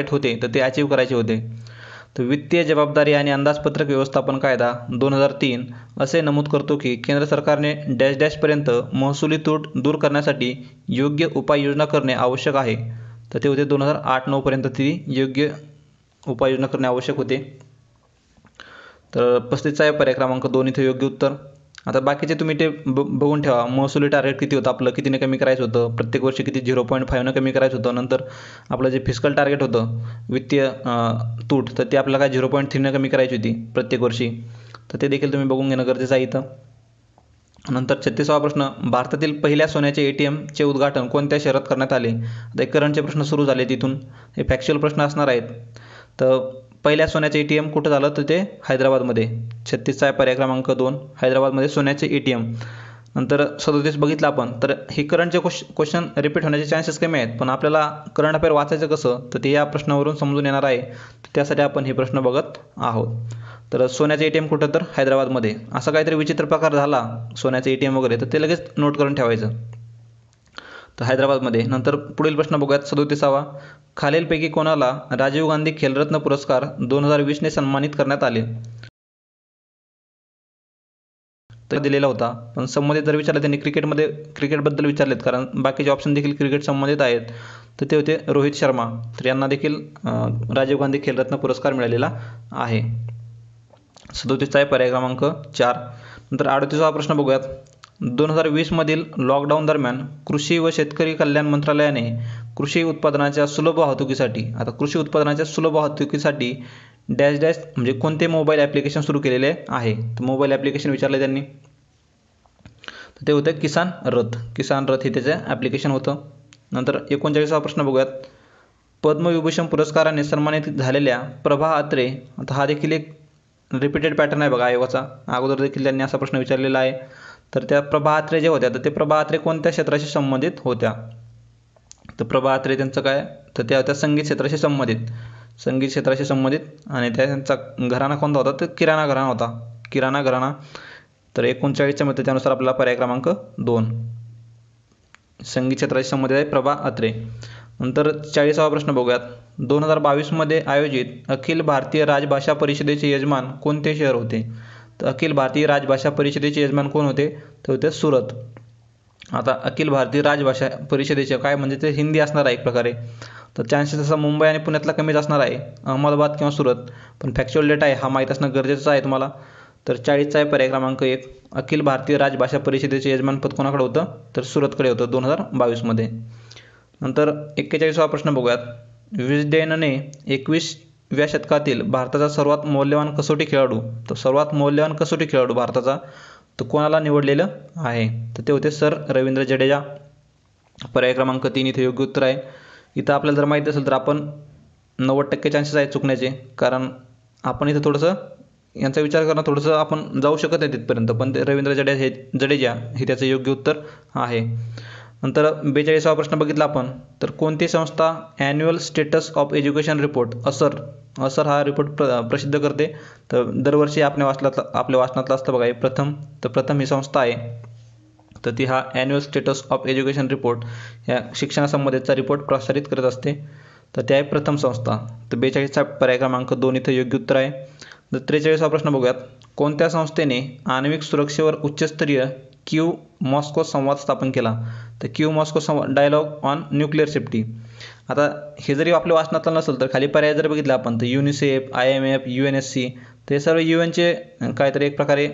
Speaker 1: होते तर ते अचीव करायचे होते. तर वित्तीय जबाबदारी आणि अंदाजपत्रक व्यवस्थापन कायदा 2003 असे नमूद करतो की केंद्र सरकारने डॅश डॅशपर्यंत महसुली तूट दूर करण्यासाठी योग्य उपाययोजना करणे आवश्यक आहे. तर ते होते 2008-09 पर्यंत ती योग्य उपाययोजना करणे आवश्यक होते. तर 35चा आहे पर्याय क्रमांक 2 इथे योग्य उत्तर. आता बाकीचे तुम्ही ते बघून ठेवा. महसुली टार्गेट किती होतं आपलं, कितीने कमी करायचं होतं, प्रत्येक वर्षी किती 0.5 कमी करायचं होतं. नंतर आपलं जे फिस्कल टार्गेट होतं वित्तीय तूट, तर ते आपल्याला काय 0.3 कमी करायची होती प्रत्येक वर्षी. तर ते देखील तुम्ही बघून घेणं गरजेचं आहे इथं. नंतर 36वा प्रश्न. भारतातील पहिल्या सोन्याचे ATMचे उद्घाटन कोणत्या शहरात करण्यात आले. आता करंटचे प्रश्न सुरू झाले तिथून, हे फॅक्च्युअल प्रश्न असणार आहेत. तर पहिल्या सोन्याचे ATM कुठं झालं, तर ते हैदराबादमध्ये. 36चा आहे पर्याय क्रमांक 2, हैदराबादमध्ये सोन्याचे ATM. नंतर 37 बघितलं आपण, तर हे करंटचे क्वेश्चन रिपीट होण्याचे चान्सेस कमी आहेत, पण आपल्याला करंट अफेअर वाचायचं कसं, तर ते या प्रश्नावरून समजून येणार आहे. त्यासाठी आपण हे प्रश्न बघत आहोत. तर सोन्याचे ATM कुठं, तर हैदराबादमध्ये. असा काहीतरी विचित्र प्रकार झाला सोन्याचे ATM वगैरे, तर ते लगेच नोट करून ठेवायचं, तर हैदराबादमध्ये. नंतर पुढील प्रश्न बघूयात 37वा. खालीलपैकी कोणाला राजीव गांधी खेलरत्न पुरस्कार 2020ने सन्मानित करण्यात आले. तर दिलेला होता, पण संबंधित जर विचारलं त्यांनी क्रिकेटबद्दल विचारलेत, कारण बाकीचे ऑप्शन देखील क्रिकेट संबंधित आहेत. तर ते होते रोहित शर्मा. तर यांना देखील राजीव गांधी खेलरत्न पुरस्कार मिळालेला आहे. 37चा आहे पर्याय क्रमांक 4. नंतर 38वा प्रश्न बघूयात. 2020 मधील लॉकडाऊन दरम्यान कृषी व शेतकरी कल्याण मंत्रालयाने कृषी उत्पादनाच्या सुलभ वाहतुकीसाठी, आता कृषी उत्पादनाच्या सुलभ वाहतुकीसाठी डॅश डॅश म्हणजे कोणते मोबाईल ॲप्लिकेशन सुरू केलेले आहे. तर मोबाईल ॲप्लिकेशन विचारले त्यांनी, तर ते होतं किसान रथ हे त्याचं ॲप्लिकेशन होतं. नंतर 39वा प्रश्न बघूयात. पद्मविभूषण पुरस्काराने सन्मानित झालेल्या प्रभा अत्रे, आता हा देखील एक रिपीटेड पॅटर्न आहे बघा आयोगाचा, अगोदर देखील त्यांनी असा प्रश्न विचारलेला आहे. तर त्या प्रभा अत्रे जे होत्या, तर ते प्रभा अत्रे कोणत्या क्षेत्राशी संबंधित होत्या. तर प्रभा अत्रे त्यांचं काय, तर त्या होत्या संगीत क्षेत्राशी संबंधित, आणि त्यांचा घराणा कोणता होता, तर किराणा घराणा. तर 39च्या मध्ये त्यानुसार आपल्याला पर्याय क्रमांक 2 संगीत क्षेत्राशी संबंधित आहे प्रभा अत्रे. नंतर 40वा प्रश्न बघूयात. 2022 मध्ये आयोजित अखिल भारतीय राजभाषा परिषदेचे यजमान कोणते शहर होते. तर अखिल भारतीय राजभाषा परिषदेचे यजमान कोण होते, तर होते सुरत. आता अखिल भारतीय राजभाषा परिषदेचे काय म्हणजे ते हिंदी असणार आहे एक प्रकारे. तर चान्सेस असा मुंबई आणि पुण्यातला कमीच असणार आहे, अहमदाबाद किंवा सुरत. पण फॅक्च्युअल डेटा आहे हा माहीत असणं गरजेचं आहे तुम्हाला. तर 40चा आहे पर्याय क्रमांक 1. अखिल भारतीय राजभाषा परिषदेचे यजमानपद कोणाकडे होतं, तर सुरतकडे होतं 2022 मध्ये. नंतर 41वा प्रश्न बघूयात. विस्डेनने 21व्या शतकातील भारताचा सर्वात मौल्यवान कसोटी खेळाडू भारताचा तर कोणाला निवडलेलं आहे. तर ते होते सर रवींद्र जडेजा. पर्याय क्रमांक 3 इथे योग्य उत्तर आहे. इथं आपल्याला जर माहीत असेल तर आपण 90% चान्सेस आहेत चुकण्याचे, कारण आपण इथं थोडंसं यांचा विचार करणं थोडंसं आपण जाऊ शकत नाही तिथपर्यंत, पण ते रवींद्र जडेजा हे त्याचं योग्य उत्तर आहे. नंतर 42वा प्रश्न बघितला आपण, तर कोणती संस्था annual status of education report असर हा रिपोर्ट प्रसिद्ध करते? तर दरवर्षी आपल्या वाचनातलं असतं बघा हे प्रथम ही संस्था आहे. तर ती हा annual status of education report या शिक्षणासंबंधीचा रिपोर्ट प्रसारित करत असते. तर ते आहे प्रथम संस्था. तर 42चा पर्याय क्रमांक 2 इथं योग्य उत्तर आहे. तर 43वा प्रश्न बघूयात, कोणत्या संस्थेने आण्विक सुरक्षेवर उच्चस्तरीय क्यू मॉस्को संवाद स्थापन केला? तर Q Moscow dialogue on nuclear safety. आता हे जरी आपल्या वाचनातलं नसेल तर खाली पर्याय जर बघितला आपण तर युनिसेफ, IMF, UNSC ते सर्व UNचे काहीतरी एक प्रकारे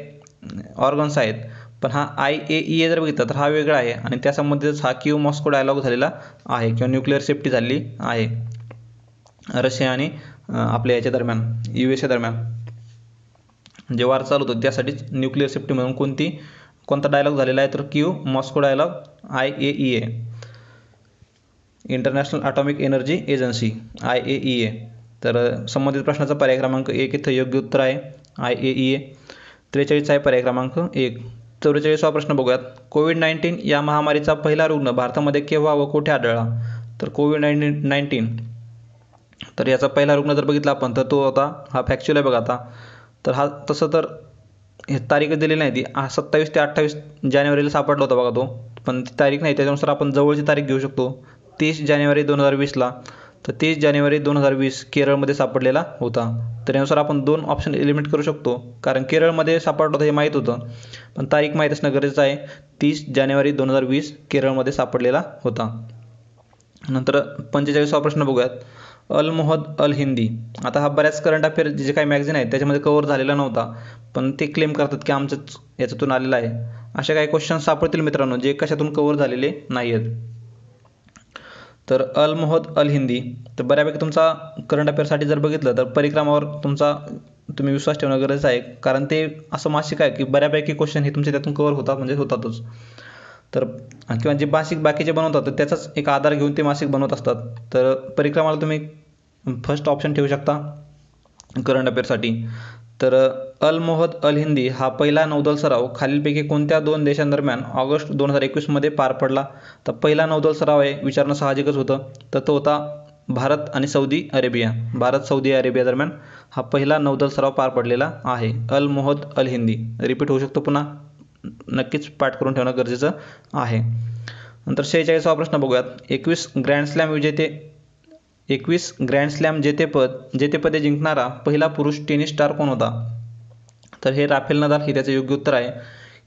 Speaker 1: ऑर्गन्स आहेत. पण हा IAEA जर बघितला तर हा वेगळा आहे आणि त्यासंबंधितच हा क्यू मॉस्को डायलॉग झालेला आहे किंवा न्यूक्लिअर सेफ्टी झाली आहे रशिया आणि आपल्या याच्या दरम्यान USA दरम्यान जे वार चालू होतं त्यासाठीच न्यूक्लिअर सेफ्टी म्हणून कोणता डायलॉग झालेला आहे तर Q Moscow dialogue IAEA International Atomic Energy Agency IAEA. तर संबंधित प्रश्नाचा पर्याय क्रमांक 1 इथं योग्य उत्तर आहे IAEA. 43 आहे पर्याय क्रमांक 1. 44वा प्रश्न बघूयात, कोविड-19 या महामारीचा पहिला रुग्ण भारतामध्ये केव्हा व कुठे आढळला? तर कोविड-19 तर याचा पहिला रुग्ण जर बघितला आपण तर तो होता, हा फॅक्च्युअल आहे बघा आता, तर हा तसं तर हे तारीख दिलेली नाही ती 27 ते 28 जानेवारीला सापडला होता बघा तो, पण ती तारीख नाही, त्याच्यानुसार आपण जवळची तारीख घेऊ शकतो 30 जानेवारी 2020ला. तर 30 जानेवारी 2020 केरळमध्ये सापडलेला होता. तर यानुसार आपण 2 ऑप्शन एलिमिनेट करू शकतो, कारण केरळमध्ये सापडलं होतं हे माहीत होतं, पण तारीख माहीत असणं गरजेचं आहे. 30 जानेवारी 2020 केरळमध्ये सापडलेला होता. नंतर 45वा प्रश्न बघूयात, अल मोहद अल हिंदी. आता हा बऱ्याच करंट अफेअर जे काही मॅगझिन आहेत त्याच्यामध्ये कव्हर झालेला नव्हता, पण ते क्लेम करतात की आमच्याच याच्यातून आलेला आहे. असे काही क्वेश्चन सापडतील मित्रांनो जे कशातून कव्हर झालेले नाही आहेत. तर अल मोहद अल हिंदी तर बऱ्यापैकी तुमचा करंट अफेअरसाठी जर बघितलं तर परिक्रमावर तुम्ही विश्वास ठेवणं गरजेचं आहे, कारण ते असं मासिक आहे की बऱ्यापैकी क्वेश्चन हे तुमचे त्यातून कव्हर होतात म्हणजे होतातच. तर किंवा जे मासिक बाकीचे बनवतात तर त्याचाच एक आधार घेऊन ते मासिक बनवत असतात. तर परिक्रमाला तुम्ही फर्स्ट ऑप्शन ठेवू शकता करंट अफेअरसाठी. तर अल मोहद अल हिंदी हा पहिला नौदल सराव खालीलपैकी कोणत्या 2 देशांदरम्यान ऑगस्ट 2021मध्ये पार पडला? तर पहिला नौदल सराव आहे विचारणं साहजिकच होतं, तर तो होता भारत आणि Saudi Arabia. Bharat Saudi Arabia दरम्यान हा पहिला नौदल सराव पार पडलेला आहे. अल मोहद अल हिंदी रिपीट होऊ शकतो, पुन्हा नक्कीच पाठ करून ठेवणं गरजेचं आहे. नंतर 46वा प्रश्न बघूयात, 21 ग्रँड स्लॅम जेतेपदे जिंकणारा पहिला पुरुष टेनिस स्टार कोण होता? तर हे राफेल नदाल हे त्याचं योग्य उत्तर आहे.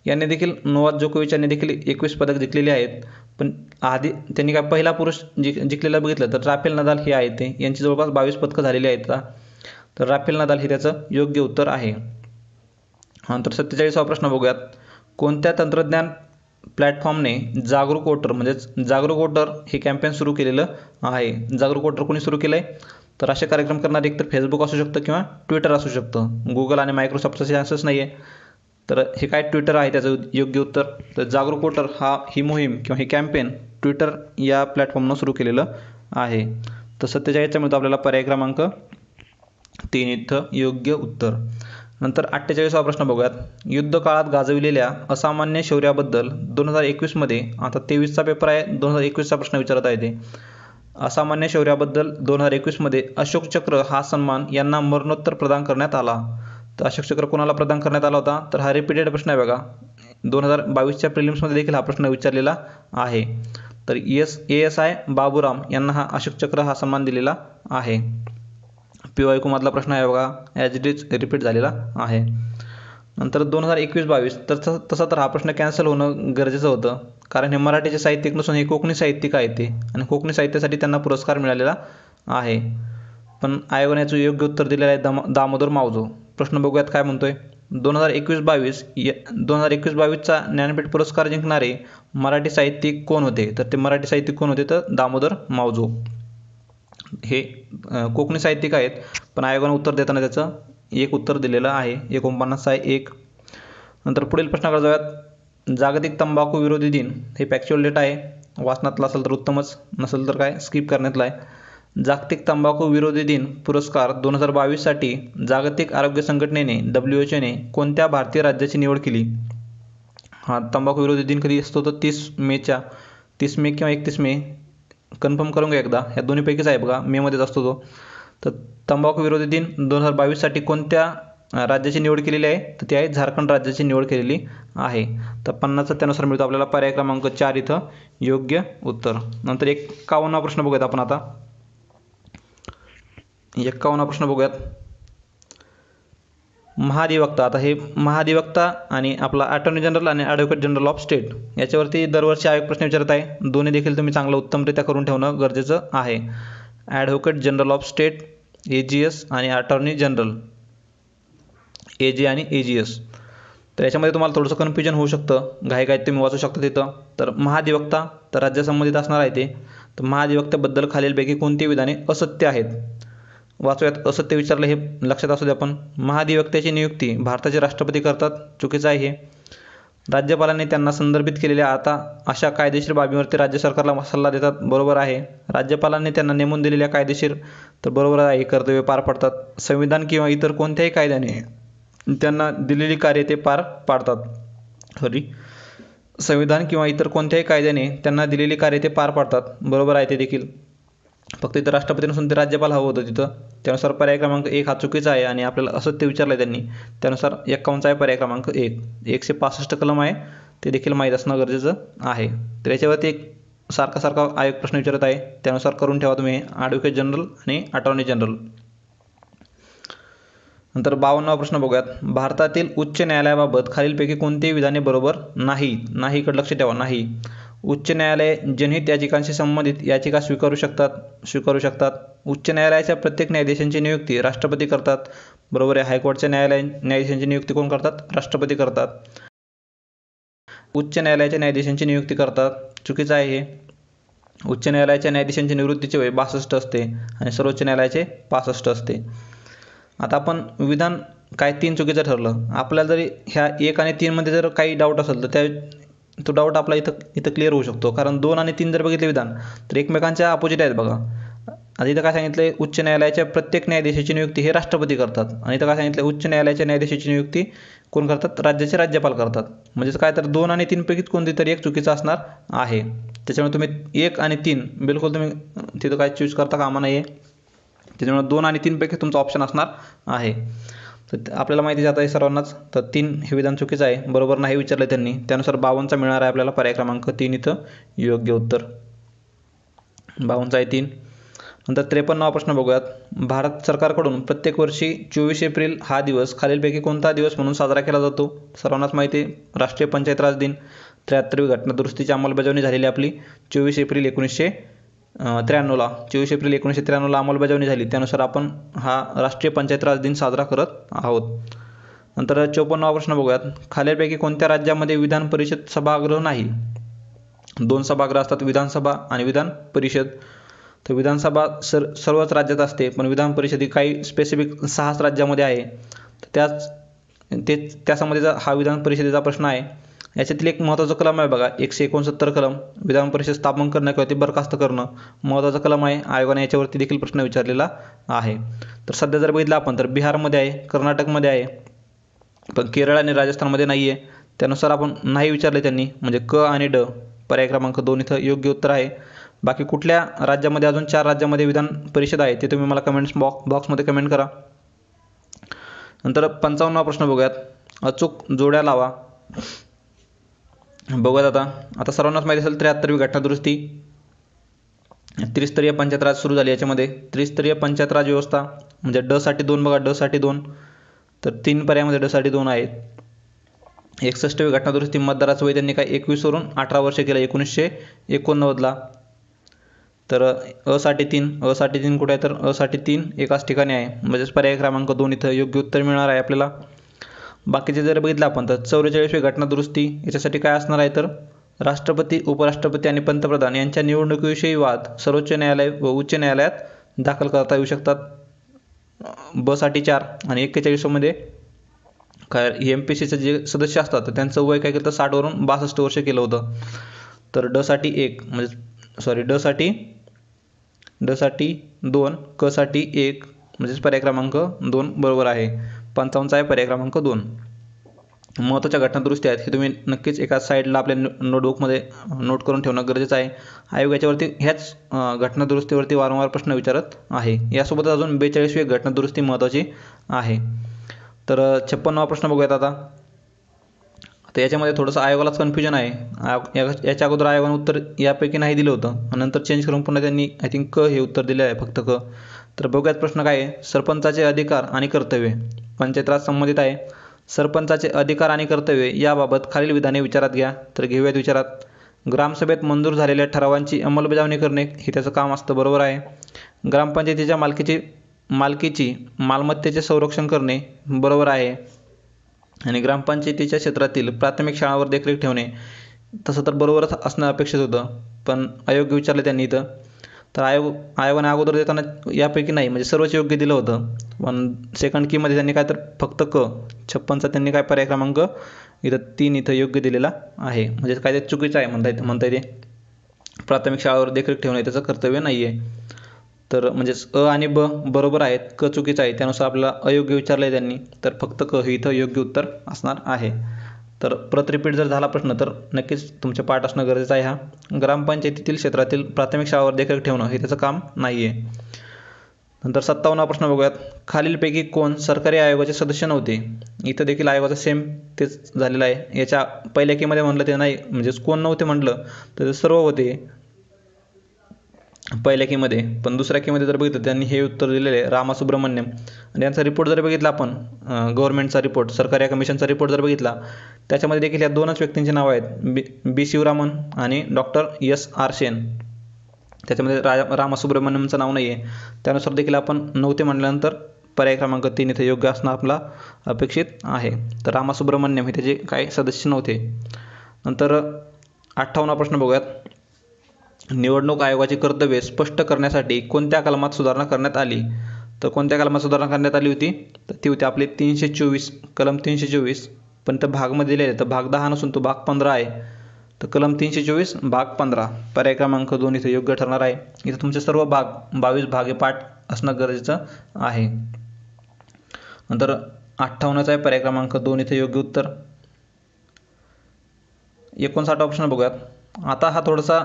Speaker 1: यांनी देखील नोवाक जोकोविच यांनी देखील 21 पदक जिंकलेली आहेत, पण आधी त्यांनी काय पहिला पुरुष जिंकलेला बघितलं तर राफेल नदाल हे आहेत, ते यांची जवळपास 22 पदकं झालेली आहेत. तर राफेल नदाल हे त्याचं योग्य उत्तर आहे. नंतर 47वा प्रश्न बघूयात, कोणत्या तंत्रज्ञान प्लॅटफॉर्मने जागरूक वोटर हे कॅम्पेन सुरू केलेलं आहे? जागरूक वोटर कोणी सुरू केलं आहे? तर असे कार्यक्रम करणारे एकतर फेसबुक असू शकतं किंवा ट्विटर असू शकतं. गुगल आणि मायक्रोसॉफ्टचा चान्सेस नाही आहे. तर हे काय ट्विटर आहे त्याचं योग्य उत्तर. तर जागरूक वोटर ही मोहीम किंवा हे कॅम्पेन ट्विटर या प्लॅटफॉर्मनं सुरू केलेलं आहे. तर 47च्या मध्ये आपल्याला पर्याय क्रमांक 3 इथं योग्य उत्तर. नंतर 48वा प्रश्न बघूयात, युद्ध काळात गाजविलेल्या असामान्य शौर्याबद्दल 2021मध्ये, आता 23चा पेपर आहे 2021चा प्रश्न विचारत आहे ते, असामान्य शौर्याबद्दल 2021मध्ये अशोक चक्र हा सन्मान यांना मरणोत्तर प्रदान करण्यात आला. तर अशोक चक्र कोणाला प्रदान करण्यात आला होता? तर हा रिपीटेड प्रश्न आहे बघा, 2022च्या प्रिलिम्समध्ये देखील हा प्रश्न विचारलेला आहे. तर ASI बाबूराम यांना हा अशोक चक्र हा सन्मान दिलेला आहे. PYQ मधला प्रश्न आहे बघा, ॲज इट इज रिपीट झालेला आहे. नंतर 2021-22 तर तसा तर हा प्रश्न कॅन्सल होणं गरजेचं होतं, कारण हे मराठीचे साहित्यिक नसून हे कोकणी साहित्यिक आहेत ते, आणि कोकणी साहित्यासाठी त्यांना पुरस्कार मिळालेला आहे. पण आयोगाने याचं योग्य उत्तर दिलेलं आहे दामोदर मावजो. प्रश्न बघूयात काय म्हणतोय. 2021-22चा ज्ञानपीठ पुरस्कार जिंकणारे मराठी साहित्यिक कोण होते? तर ते मराठी साहित्यिक कोण होते? तर दामोदर मावजो हे कोकणी साहित्यिक आहेत, पण आयोगाने उत्तर देताना त्याचं एक उत्तर दिलेलं आहे. 49 आहे 1. नंतर पुढील प्रश्नाकडे जाऊयात, जागतिक तंबाखू विरोधी दिन हे फॅक्च्युअल डेटा आहे, वाचनातला असेल तर उत्तमच, नसेल तर काय स्किप करण्यातला आहे. जागतिक तंबाखू विरोधी दिन पुरस्कार 2022साठी जागतिक आरोग्य संघटनेने WHOने कोणत्या भारतीय राज्याची निवड केली? हा तंबाखू विरोधी दिन कधी असतो? तर 30 मे किंवा 31 मे, कन्फर्म करून घ्या एकदा, ह्या दोन्हीपैकीच आहे बघा, मेमध्येच असतो तो. तर तंबाखू विरोधी दिन 2022साठी कोणत्या राज्याची निवड केलेली आहे? तर ती आहे झारखंड राज्याची निवड केलेली आहे. तर 50 त्यानुसार मिळतो आपल्याला पर्याय क्रमांक 4 इथं योग्य उत्तर. नंतर 51 प्रश्न बघूयात आपण आता. 51 प्रश्न बघूयात. महाधिवक्ता, आता हे महाधिवक्ता आणि आपला अटॉर्नी जनरल आणि ॲडव्होकेट जनरल ऑफ स्टेट याच्यावरती दरवर्षी आयोग प्रश्न विचारत आहे. दोन्ही देखील तुम्ही चांगलं उत्तमरित्या करून ठेवणं गरजेचं आहे. Advocate general of state AGS आणि अटॉर्नी जनरल AJ आणि AGS. तर याच्यामध्ये तुम्हाला थोडंसं कन्फ्युजन होऊ शकतं, घाईघाईत तुम्ही वाचू शकता तिथं. तर महाधिवक्ता तर राज्य संबंधित असणार आहे ते. तर महाधिवक्त्याबद्दल खालीलपैकी कोणती विधाने असत्य आहेत? वाचूयात. असत्य विचारलं हे लक्षात असू द्या. आपण महाधिवक्त्याची नियुक्ती भारताचे राष्ट्रपती करतात, चुकीचं आहे हे. राज्यपालांनी त्यांना संदर्भित केलेल्या आता अशा कायदेशीर बाबींवरती राज्य सरकारला सल्ला देतात, बरोबर आहे. राज्यपालांनी त्यांना नेमून दिलेल्या कायदेशीर, तर बरोबर आहे, कर्तव्य पार पाडतात. संविधान किंवा इतर कोणत्याही कायद्याने त्यांना दिलेली कार्ये ते पार पाडतात. संविधान किंवा इतर कोणत्याही कायद्याने त्यांना दिलेली कार्ये ते पार पाडतात, बरोबर आहे ते देखील. फक्त इथं राष्ट्रपती नसून ते राज्यपाल हवं होतं तिथं. त्यानुसार पर्याय क्रमांक 1 हा चुकीचा आहे आणि आपल्याला असत्य विचारलं आहे त्यांनी. त्यानुसार 51 आहे पर्याय क्रमांक 1. 165 कलम आहे, ते देखील माहीत असणं गरजेचं आहे. तर याच्यावरती एक सारखा आयोग प्रश्न विचारत आहे, त्यानुसार करून ठेवा तुम्ही ॲडव्होकेट जनरल आणि अटॉर्नी जनरल. नंतर 52 प्रश्न बघूयात. भारतातील उच्च न्यायालयाबाबत खालीलपैकी कोणतीही विधाने बरोबर नाही? नाहीकडे लक्ष ठेवा, नाही. उच्च न्यायालय जनहित याचिकांशी संबंधित याचिका स्वीकारू शकतात. उच्च न्यायालयाच्या प्रत्येक न्यायाधीशांची नियुक्ती राष्ट्रपती करतात, बरोबर आहे. हायकोर्टच्या न्यायाधीशांची नियुक्ती कोण करतात? राष्ट्रपती करतात. उच्च न्यायालयाच्या न्यायाधीशांची नियुक्ती करतात, चुकीचं आहे हे. उच्च न्यायालयाच्या न्यायाधीशांची निवृत्तीचे वय 62 असते आणि सर्वोच्च न्यायालयाचे 65 असते. आता आपण विधान काय 3 चुकीचं ठरलं. आपल्याला जरी ह्या 1 आणि 3 मध्ये जर काही डाऊट असेल तर तो डाऊट आपला इथं क्लिअर होऊ शकतो. कारण 2 आणि 3 जर बघितले विधान तर एकमेकांच्या अपोजिट आहेत बघा. आता इथं काय सांगितलं? उच्च न्यायालयाच्या प्रत्येक न्यायाधीशाची नियुक्ती हे राष्ट्रपती करतात आणि इथं काय सांगितलं? उच्च न्यायालयाच्या न्यायाधीशाची नियुक्ती कोण करतात? राज्याचे राज्यपाल करतात. म्हणजेच काय, तर 2 आणि 3 पैकीच कोणती तरी एक चुकीचं असणार आहे. त्याच्यामुळे तुम्ही 1 आणि 3 बिलकुल तुम्ही तिथं काय चूज करता कामा नाही आहे. त्याच्यामुळे 2 आणि 3 पैकी तुमचा ऑप्शन असणार आहे. तर आपल्याला माहिती जात आहे सर्वांनाच. तर 3 हे विधान चुकीचं आहे, बरोबर नाही विचारलं त्यांनी. त्यानुसार 52 मिळणार आहे आपल्याला पर्याय क्रमांक 3 इथं योग्य उत्तर. 52 आहे 3. नंतर 53 प्रश्न बघूयात. भारत सरकारकडून प्रत्येक वर्षी 24 एप्रिल हा दिवस खालीलपैकी कोणता दिवस म्हणून साजरा केला जातो? सर्वांनाच माहिती आहे, राष्ट्रीय पंचायत राज दिन. 73वी घटना दुरुस्तीची अंमलबजावणी झालेली आपली 24 एप्रिल 1993ला. 24 एप्रिल 1993ला अंमलबजावणी झाली. त्यानुसार आपण हा राष्ट्रीय पंचायत राज दिन साजरा करत आहोत. नंतर 54 प्रश्न बघूयात. खालीलपैकी कोणत्या राज्यामध्ये विधान परिषद सभागृह नाही? 2 सभागृह असतात, विधानसभा आणि विधान परिषद. तर विधानसभा सर्वच राज्यात असते, पण विधान परिषद ही काही स्पेसिफिक 6 राज्यामध्ये आहे. तर त्या संबंधीचा हा विधान परिषदेचा प्रश्न आहे. याच्यातील एक महत्त्वाचा कलम आहे बघा, 169 कलम, विधान परिषद स्थापन करणं किंवा ती बरखास्त करणं, महत्त्वाचा कलम आहे. आयोगाने याच्यावरती देखील प्रश्न विचारलेला आहे. तर सध्या जर बघितलं आपण तर बिहारमध्ये आहे, कर्नाटकमध्ये आहे, पण केरळ आणि राजस्थानमध्ये नाही आहे. त्यानुसार आपण नाही विचारले त्यांनी, म्हणजे क आणि ड पर्याय क्रमांक 2 इथं योग्य उत्तर आहे. बाकी कुठल्या राज्यामध्ये, अजून 4 राज्यामध्ये विधान परिषद आहे ते तुम्ही मला कमेंट्स बॉक्समध्ये कमेंट करा. नंतर 55 प्रश्न बघूयात. अचूक जोड्या लावा. बघूयात आता सर्वांनाच माहिती असेल 73वी घटना दुरुस्ती, त्रिस्तरीय पंचायत राज सुरू झाली. याच्यामध्ये त्रिस्तरीय पंचायत राज व्यवस्था म्हणजे ड साठी 2 बघा, ड साठी 2. तर 3 पर्यायामध्ये ड साठी 2 आहेत. 61वी घटना दुरुस्ती, मतदाराचं वय त्यांनी काय 21 वरून 18 वर्ष केलं 1989ला. तर अ साठी 3 कुठे आहे? तर अ साठी 3 एकाच ठिकाणी आहे, म्हणजेच पर्याय क्रमांक 2 इथं योग्य उत्तर मिळणार आहे आपल्याला. बाकीचे जर बघितलं आपण तर 44वी घटना दुरुस्ती, याच्यासाठी काय असणार आहे? तर राष्ट्रपती, उपराष्ट्रपती आणि पंतप्रधान यांच्या निवडणुकीविषयी वाद सर्वोच्च न्यायालय व उच्च न्यायालयात दाखल करता येऊ शकतात. ब साठी 4 आणि 41 मध्ये काय MPCचे जे सदस्य असतात तर त्यांचं वय काय केलं तर 60 वरून 62 वर्ष केलं होतं. तर ड साठी 1 म्हणजे ड साठी ड साठी 2, क साठी 1, म्हणजेच पर्याय क्रमांक 2 बरोबर आहे. 55 आहे पर्याय क्रमांक 2. महत्त्वाच्या घटना दुरुस्ती आहेत हे तुम्ही नक्कीच एका साईडला आपल्या नोटबुकमध्ये नोट करून ठेवणं गरजेचं आहे. आयोग याच्यावरती ह्याच घटना दुरुस्तीवरती वारंवार प्रश्न विचारत आहे. यासोबत अजून 42वी घटना दुरुस्ती महत्त्वाची आहे. तर 56वा प्रश्न बघूयात आता. तर याच्यामध्ये थोडंसं आयोगालाच कन्फ्युजन आहे. याच्या अगोदर आयोगाने उत्तर यापैकी नाही दिलं होतं आणि नंतर चेंज करून पुन्हा त्यांनी आय थिंक क हे उत्तर दिले आहे, फक्त क. तर बघूयात प्रश्न काय आहे. सरपंचाचे अधिकार आणि कर्तव्ये. पंचायत राज संबंधित आहे. सरपंचाचे अधिकार आणि कर्तव्ये याबाबत खालील विधाने विचारात घ्या. तर घेऊयात विचारात. ग्रामसभेत मंजूर झालेल्या ठरावांची अंमलबजावणी करणे हे त्याचं काम असतं, बरोबर आहे. ग्रामपंचायतीच्या मालकीची मालमत्तेचे संरक्षण करणे, बरोबर आहे. आणि ग्रामपंचायतीच्या क्षेत्रातील प्राथमिक शाळांवर देखरेख ठेवणे, तसं तर बरोबरच असणं अपेक्षित होतं, पण अयोग्य विचारलं त्यांनी इथं. तर आयोगाने अगोदर देताना यापैकी नाही म्हणजे सर्वच योग्य दिलं होतं, पण सेकंड कीमध्ये त्यांनी काय तर फक्त क 56चा त्यांनी काय पर्याय क्रमांक इथं 3 इथं योग्य दिलेला आहे. म्हणजे काय ते चुकीचं आहे म्हणता येते. प्राथमिक शाळावर देखरेख ठेवणे त्याचं कर्तव्य नाही आहे. तर म्हणजेच अ आणि ब बरोबर आहेत, क चुकीचं आहे. त्यानुसार आपल्याला अयोग्य विचारलं आहे त्यांनी, तर फक्त क हे इथं योग्य उत्तर असणार आहे. तर परत रिपीट जर झाला प्रश्न तर नक्कीच तुमचे पाठ असणं गरजेचं आहे. हा ग्रामपंचायतीतील क्षेत्रातील प्राथमिक शाळावर देखरेख ठेवणं हे त्याचं काम नाही आहे. नंतर 57वा प्रश्न बघूयात. खालीलपैकी कोण सरकारी आयोगाचे सदस्य नव्हते. इथं देखील आयोगाचं सेम तेच झालेलं आहे. याच्या पहिल्या कीमध्ये म्हटलं ते नाही, म्हणजेच कोण नव्हते म्हटलं तर ते सर्व होते पहिल्या कीमध्ये, पण दुसऱ्या कीमध्ये जर बघितलं त्यांनी हे उत्तर दिलेले आहे रामासुब्रमण्यम. आणि यांचा रिपोर्ट जर बघितला आपण गव्हर्नमेंटचा रिपोर्ट, सरकारी कमिशनचा रिपोर्ट जर बघितला, त्याच्यामध्ये देखील या दोनच व्यक्तींची नावं आहेत, बी शिवरामन आणि डॉक्टर S.R. सेन. त्याच्यामध्ये रामासुब्रमण्यमचं नाव नाही आहे. त्यानुसार देखील आपण नव्हते म्हटल्यानंतर पर्याय क्रमांक 3 इथे योग्य असणं आपला अपेक्षित आहे. तर रामासुब्रमण्यम हे त्याचे काही सदस्य नव्हते. नंतर 58वा प्रश्न बघूयात. निवडणूक आयोगाची कर्तव्ये स्पष्ट करण्यासाठी कोणत्या कलमात सुधारणा करण्यात आली. तर कोणत्या कलमात सुधारणा करण्यात आली होती, तर ती होती आपली 324 कलम 324. पण तर भागमध्ये दिलेले तर भाग 10 नसून तो भाग 15 आहे. तर कलम 324 भाग 15 पर्याय क्रमांक 2 इथे योग्य ठरणार आहे. इथं तुमचे सर्व भाग 22 भाग हे पाठ असणं गरजेचं आहे. नंतर 58चा आहे पर्याय क्रमांक 2 इथे योग्य उत्तर. 59वा प्रश्न बघूयात. आता हा थोडासा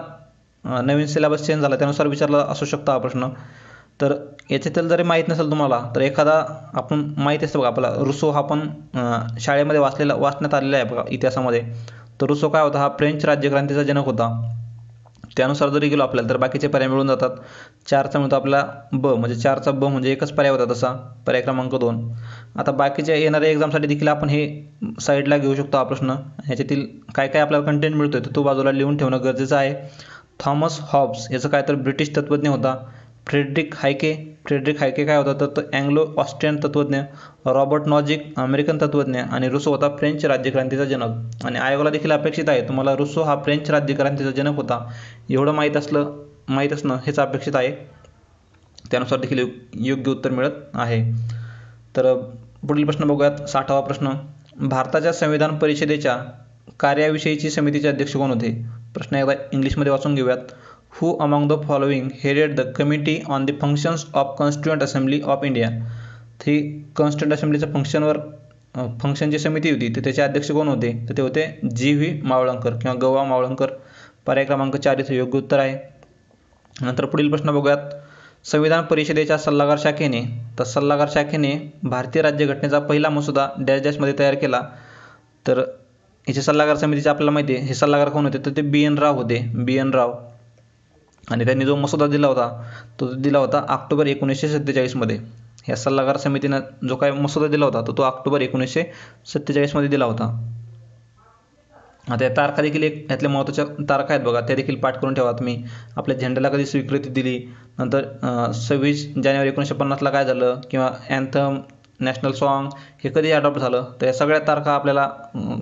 Speaker 1: नवीन सिलेबस चेंज झाला त्यानुसार विचारला असू शकतो हा प्रश्न. तर याच्यातील जरी माहीत नसेल तुम्हाला तर एखादा आपण माहीत असतं बघा आपला रुसो, हा पण शाळेमध्ये वाचण्यात आलेला आहे बघा इतिहासामध्ये. तर रुसो काय होता, हा फ्रेंच राज्यक्रांतीचा जनक होता. त्यानुसार जरी गेलो आपल्याला तर बाकीचे पर्याय मिळून जातात. 4चा मिळतो आपला ब, म्हणजे 4चा ब म्हणजे एकच पर्याय होता तसा, पर्याय क्रमांक 2. आता बाकीच्या येणाऱ्या एक्झामसाठी देखील आपण हे साईडला घेऊ शकतो हा प्रश्न. ह्याच्यातील काय काय आपल्याला कंटेंट मिळतोय तर तो बाजूला लिहून ठेवणं गरजेचं आहे. थॉमस हॉब्स याचं काय तर ब्रिटिश तत्त्वज्ञ होता. फ्रेडरिक हायके काय होता तर तो अँग्लो ऑस्ट्रियन तत्त्वज्ञ. रॉबर्ट नॉजिक अमेरिकन तत्त्वज्ञ आणि रुसो होता फ्रेंच राज्यक्रांतीचा जनक. आणि आयोगाला देखील अपेक्षित आहे तुम्हाला रुसो हा फ्रेंच राज्यक्रांतीचा जनक होता एवढं माहीत असणं हेच अपेक्षित आहे. त्यानुसार देखील योग्य उत्तर मिळत आहे. तर पुढील प्रश्न बघूयात. 60वा प्रश्न. भारताच्या संविधान परिषदेच्या कार्याविषयीची समितीचे अध्यक्ष कोण होते. प्रश्न एकदा इंग्लिशमध्ये वाचून घेऊयात. Who among the following headed the committee on the functions of constituent assembly of India. ही कॉन्स्टिट्युएंट असेंब्लीच्या फंक्शनची समिती होती तर त्याचे अध्यक्ष कोण होते तर ते होते G.V. मावळंकर किंवा गवा मावळंकर. पर्याय क्रमांक 4 इथे योग्य उत्तर आहे. नंतर पुढील प्रश्न बघूयात. संविधान परिषदेच्या सल्लागार शाखेने भारतीय राज्यघटनेचा पहिला मसुदा डॅश डॅशमध्ये तयार केला. तर याचे सल्लागार समितीचे आपल्याला माहिती आहे हे सल्लागार कोण होते तर ते B.N. राव होते, B.N. राव. आणि त्यांनी जो मसुदा दिला होता तो दिला होता ऑक्टोबर 1947 मध्ये. ह्या सल्लागार समितीनं जो काय मसुदा दिला होता तो ऑक्टोबर 1947 मध्ये दिला होता. आता या तारखा देखील यातल्या महत्त्वाच्या तारखा आहेत बघा, त्या देखील पाठ करून ठेवा तुम्ही. आपल्या झेंड्याला कधी स्वीकृती दिली, नंतर 26 जानेवारी 1950ला काय झालं, किंवा अँथम, नॅशनल सॉन्ग हे कधी अडॉप्ट झालं. तर या सगळ्या तारखा आपल्याला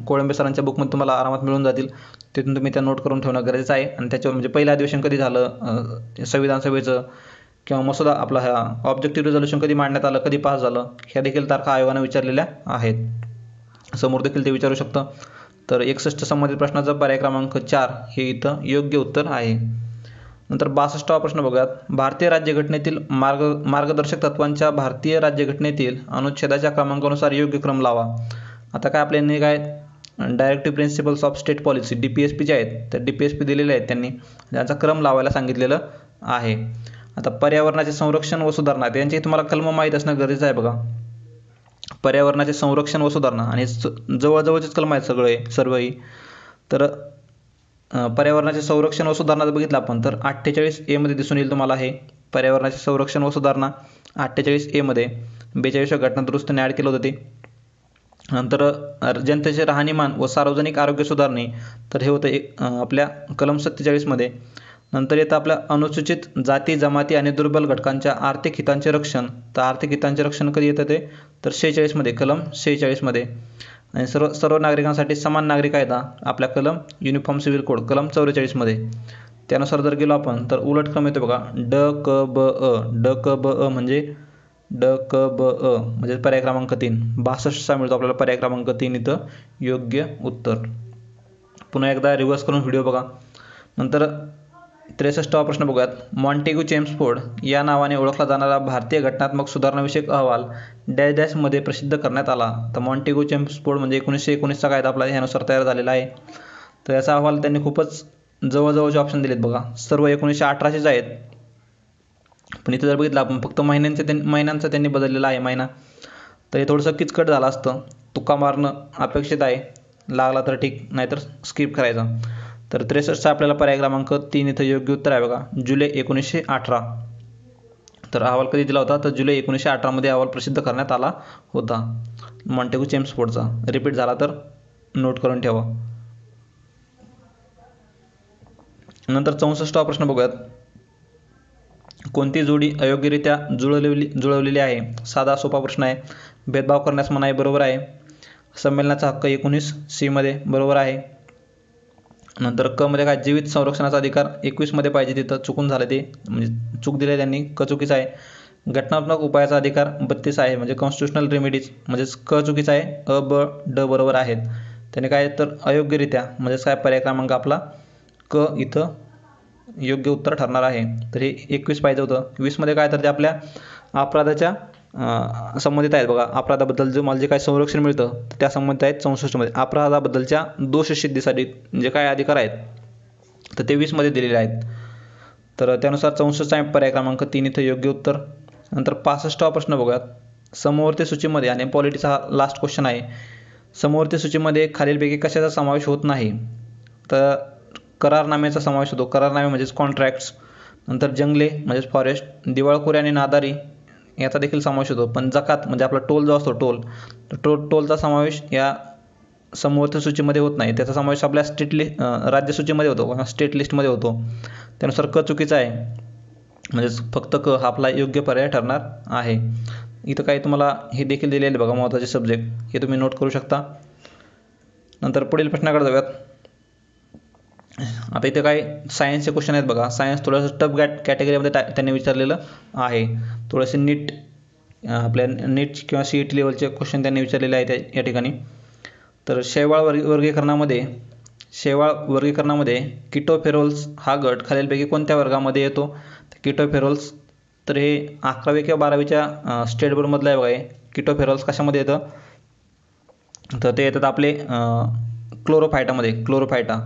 Speaker 1: कोळंबे सरांच्या बुकमध्ये तुम्हाला आरामात मिळून जातील. तिथून तुम्ही त्या नोट करून ठेवणं गरजेचं आहे. आणि त्याच्यावर म्हणजे पहिलं अधिवेशन कधी झालं संविधान सभेचं, किंवा मसुदा आपला हा ऑब्जेक्टिव्ह रिझोल्युशन कधी मांडण्यात आलं, कधी पास झालं, ह्या देखील तारखा आयोगाने विचारलेल्या आहेत. समोर देखील ते विचारू शकतं. तर 61 संबंधित प्रश्नाचा पर्याय क्रमांक 4 हे इथं योग्य उत्तर आहे. नंतर 62वा प्रश्न बघूयात. भारतीय राज्यघटनेतील मार्गदर्शक तत्त्वांच्या भारतीय राज्यघटनेतील अनुच्छेदाच्या क्रमांकानुसार योग्य क्रम लावा. आता काय आपल्याने काय directive principles of state policy DPSP जे आहेत त्या DPSP दिलेले आहेत, त्यांनी त्यांचा क्रम लावायला सांगितलेलं आहे. आता पर्यावरणाचे संरक्षण व सुधारणा, त्यांची तुम्हाला कलम माहीत असणं गरजेचं आहे बघा. पर्यावरणाचे संरक्षण व सुधारणा आणि जवळजवळचेच कलम आहेत सगळे सर्वही. तर पर्यावरणाचे संरक्षण व सुधारणा बघितलं आपण तर 48A मध्ये दिसून येईल तुम्हाला. हे पर्यावरणाचे संरक्षण व सुधारणा 48A मध्ये 42व्या घटना दुरुस्तीने ॲड केलं होतं ते. नंतर जनतेचे राहणीमान व सार्वजनिक आरोग्य सुधारणे, तर हे होतं आपल्या कलम 47 मध्ये. नंतर येतं आपल्या अनुसूचित जाती जमाती आणि दुर्बल घटकांच्या आर्थिक हितांचे रक्षण, तर आर्थिक हितांचे रक्षण कधी येतं ते तर 46 मध्ये, कलम 46 मध्ये. आणि सर्व नागरिकांसाठी समान नागरिक कायदा आपल्या कलम युनिफॉर्म सिव्हिल कोड कलम 44 मध्ये. त्यानुसार जर गेलो आपण तर उलट क्रम येतो बघा. DKBA म्हणजे पर्याय क्रमांक 3. 62 मिळतो आपल्याला पर्याय क्रमांक 3 इथं योग्य उत्तर. पुन्हा एकदा रिव्हर्स करून व्हिडिओ बघा. नंतर 63वा प्रश्न बघूयात. मॉन्टेग्यू चेम्सफोर्ड या नावाने ओळखला जाणारा भारतीय घटनात्मक सुधारणाविषयक अहवाल डॅश डॅश मध्ये प्रसिद्ध करण्यात आला. तर मॉन्टेग्यू चेम्सफोर्ड म्हणजे 1919चा कायदा आपला ह्यानुसार तयार झालेला आहे. तर याचा अहवाल त्यांनी खूपच जवळजवळचे ऑप्शन दिलेत बघा. सर्व 1918चेच आहेत, पण इथे जर बघितलं आपण फक्त महिन्यांचा त्यांनी बदललेला आहे महिना. तर हे थोडंसं किचकट झालं असतं, तुका मारणं अपेक्षित आहे. लागला तर ठीक, नाहीतर स्किप करायचा. तर 63चा आपल्याला पर्याय क्रमांक 3 इथं योग्य उत्तर आहे बघा. जुलै 1918. तर अहवाल कधी दिला होता तर जुलै 1918 मध्ये अहवाल प्रसिद्ध करण्यात आला होता मॉन्टेग्यू चेम्सफोर्डचा. रिपीट झाला तर नोट करून ठेवा. नंतर 64वा प्रश्न बघूयात. कोणती जोडी अयोग्यरित्या जुळवलेली आहे. साधा सोपा प्रश्न आहे. भेदभाव करण्यास मनाई बरोबर आहे. संमेलनाचा हक्क 19C मध्ये बरोबर आहे. नंतर क मध्ये काय जीवित संरक्षणाचा अधिकार 21 मध्ये पाहिजे, तिथं चुकून झालं ते, म्हणजे चूक दिले त्यांनी, क चुकीचा आहे. घटनात्मक उपायाचा अधिकार 32 आहे, म्हणजे कॉन्स्टिट्युशनल रेमेडीज, म्हणजेच क चुकीचा आहे. अ ब ड बरोबर आहेत. त्याने काय तर अयोग्यरित्या म्हणजेच काय पर्याय क्रमांक आपला क इथं योग्य उत्तर ठरणार आहे. तर हे 21 पाहिजे होतं. 20 मध्ये काय तर ते आपल्या अपराधाच्या संबंधित आहेत बघा. अपराधाबद्दल जे मला जे काय संरक्षण मिळतं त्या संबंधित आहेत. 64 मध्ये अपराधाबद्दलच्या दोषसिद्धीसाठी जे काय अधिकार आहेत तर ते 20 मध्ये दिलेले आहेत. तर त्यानुसार 64चा पर्याय क्रमांक 3 इथं योग्य उत्तर. नंतर 65वा प्रश्न बघूयात. समवर्ती सूचीमध्ये, आणि पॉलिटीचा हा लास्ट क्वेश्चन आहे, समवर्ती सूचीमध्ये खालीलपैकी कशाचा समावेश होत नाही. तर करारनाम्याचा समावेश होतो. करारनामे म्हणजेच कॉन्ट्रॅक्ट्स. नंतर जंगले म्हणजेच फॉरेस्ट, दिवाळखोरी आणि नादारी याचा देखील समावेश होतो. पण जकात म्हणजे आपला टोल जो असतो टोलचा समावेश या समवर्ती सूचीमध्ये होत नाही. त्याचा समावेश आपल्या राज्य सूचीमध्ये होतो, स्टेट लिस्टमध्ये होतो. त्यानुसार क चुकीचा आहे, म्हणजेच फक्त क हा आपला योग्य पर्याय ठरणार आहे. इथं काही तुम्हाला हे देखील दिलेले बघा महत्त्वाचे सब्जेक्ट, हे तुम्ही नोट करू शकता. नंतर पुढील प्रश्नाकडे जाऊयात. आता इथे काही सायन्सचे क्वेश्चन आहेत बघा. सायन्स थोडंसं टफ कॅटेगरीमध्ये त्यांनी विचारलेलं आहे. थोडेसे नीट आपल्या नीट किंवा CET लेवलचे क्वेश्चन त्यांनी विचारलेले आहेत या ठिकाणी. तर शैवाळ वर्गीकरणामध्ये किटोफेरोल्स हा गट खालीलपैकी कोणत्या वर्गामध्ये येतो. किटोफेरोल्स तर हे 11वी किंवा 12वीच्या स्टेट बोर्डमधलं आहे बघा. हे किटोफेरोल्स कशामध्ये येतं तर ते येतात आपले क्लोरोफायटा,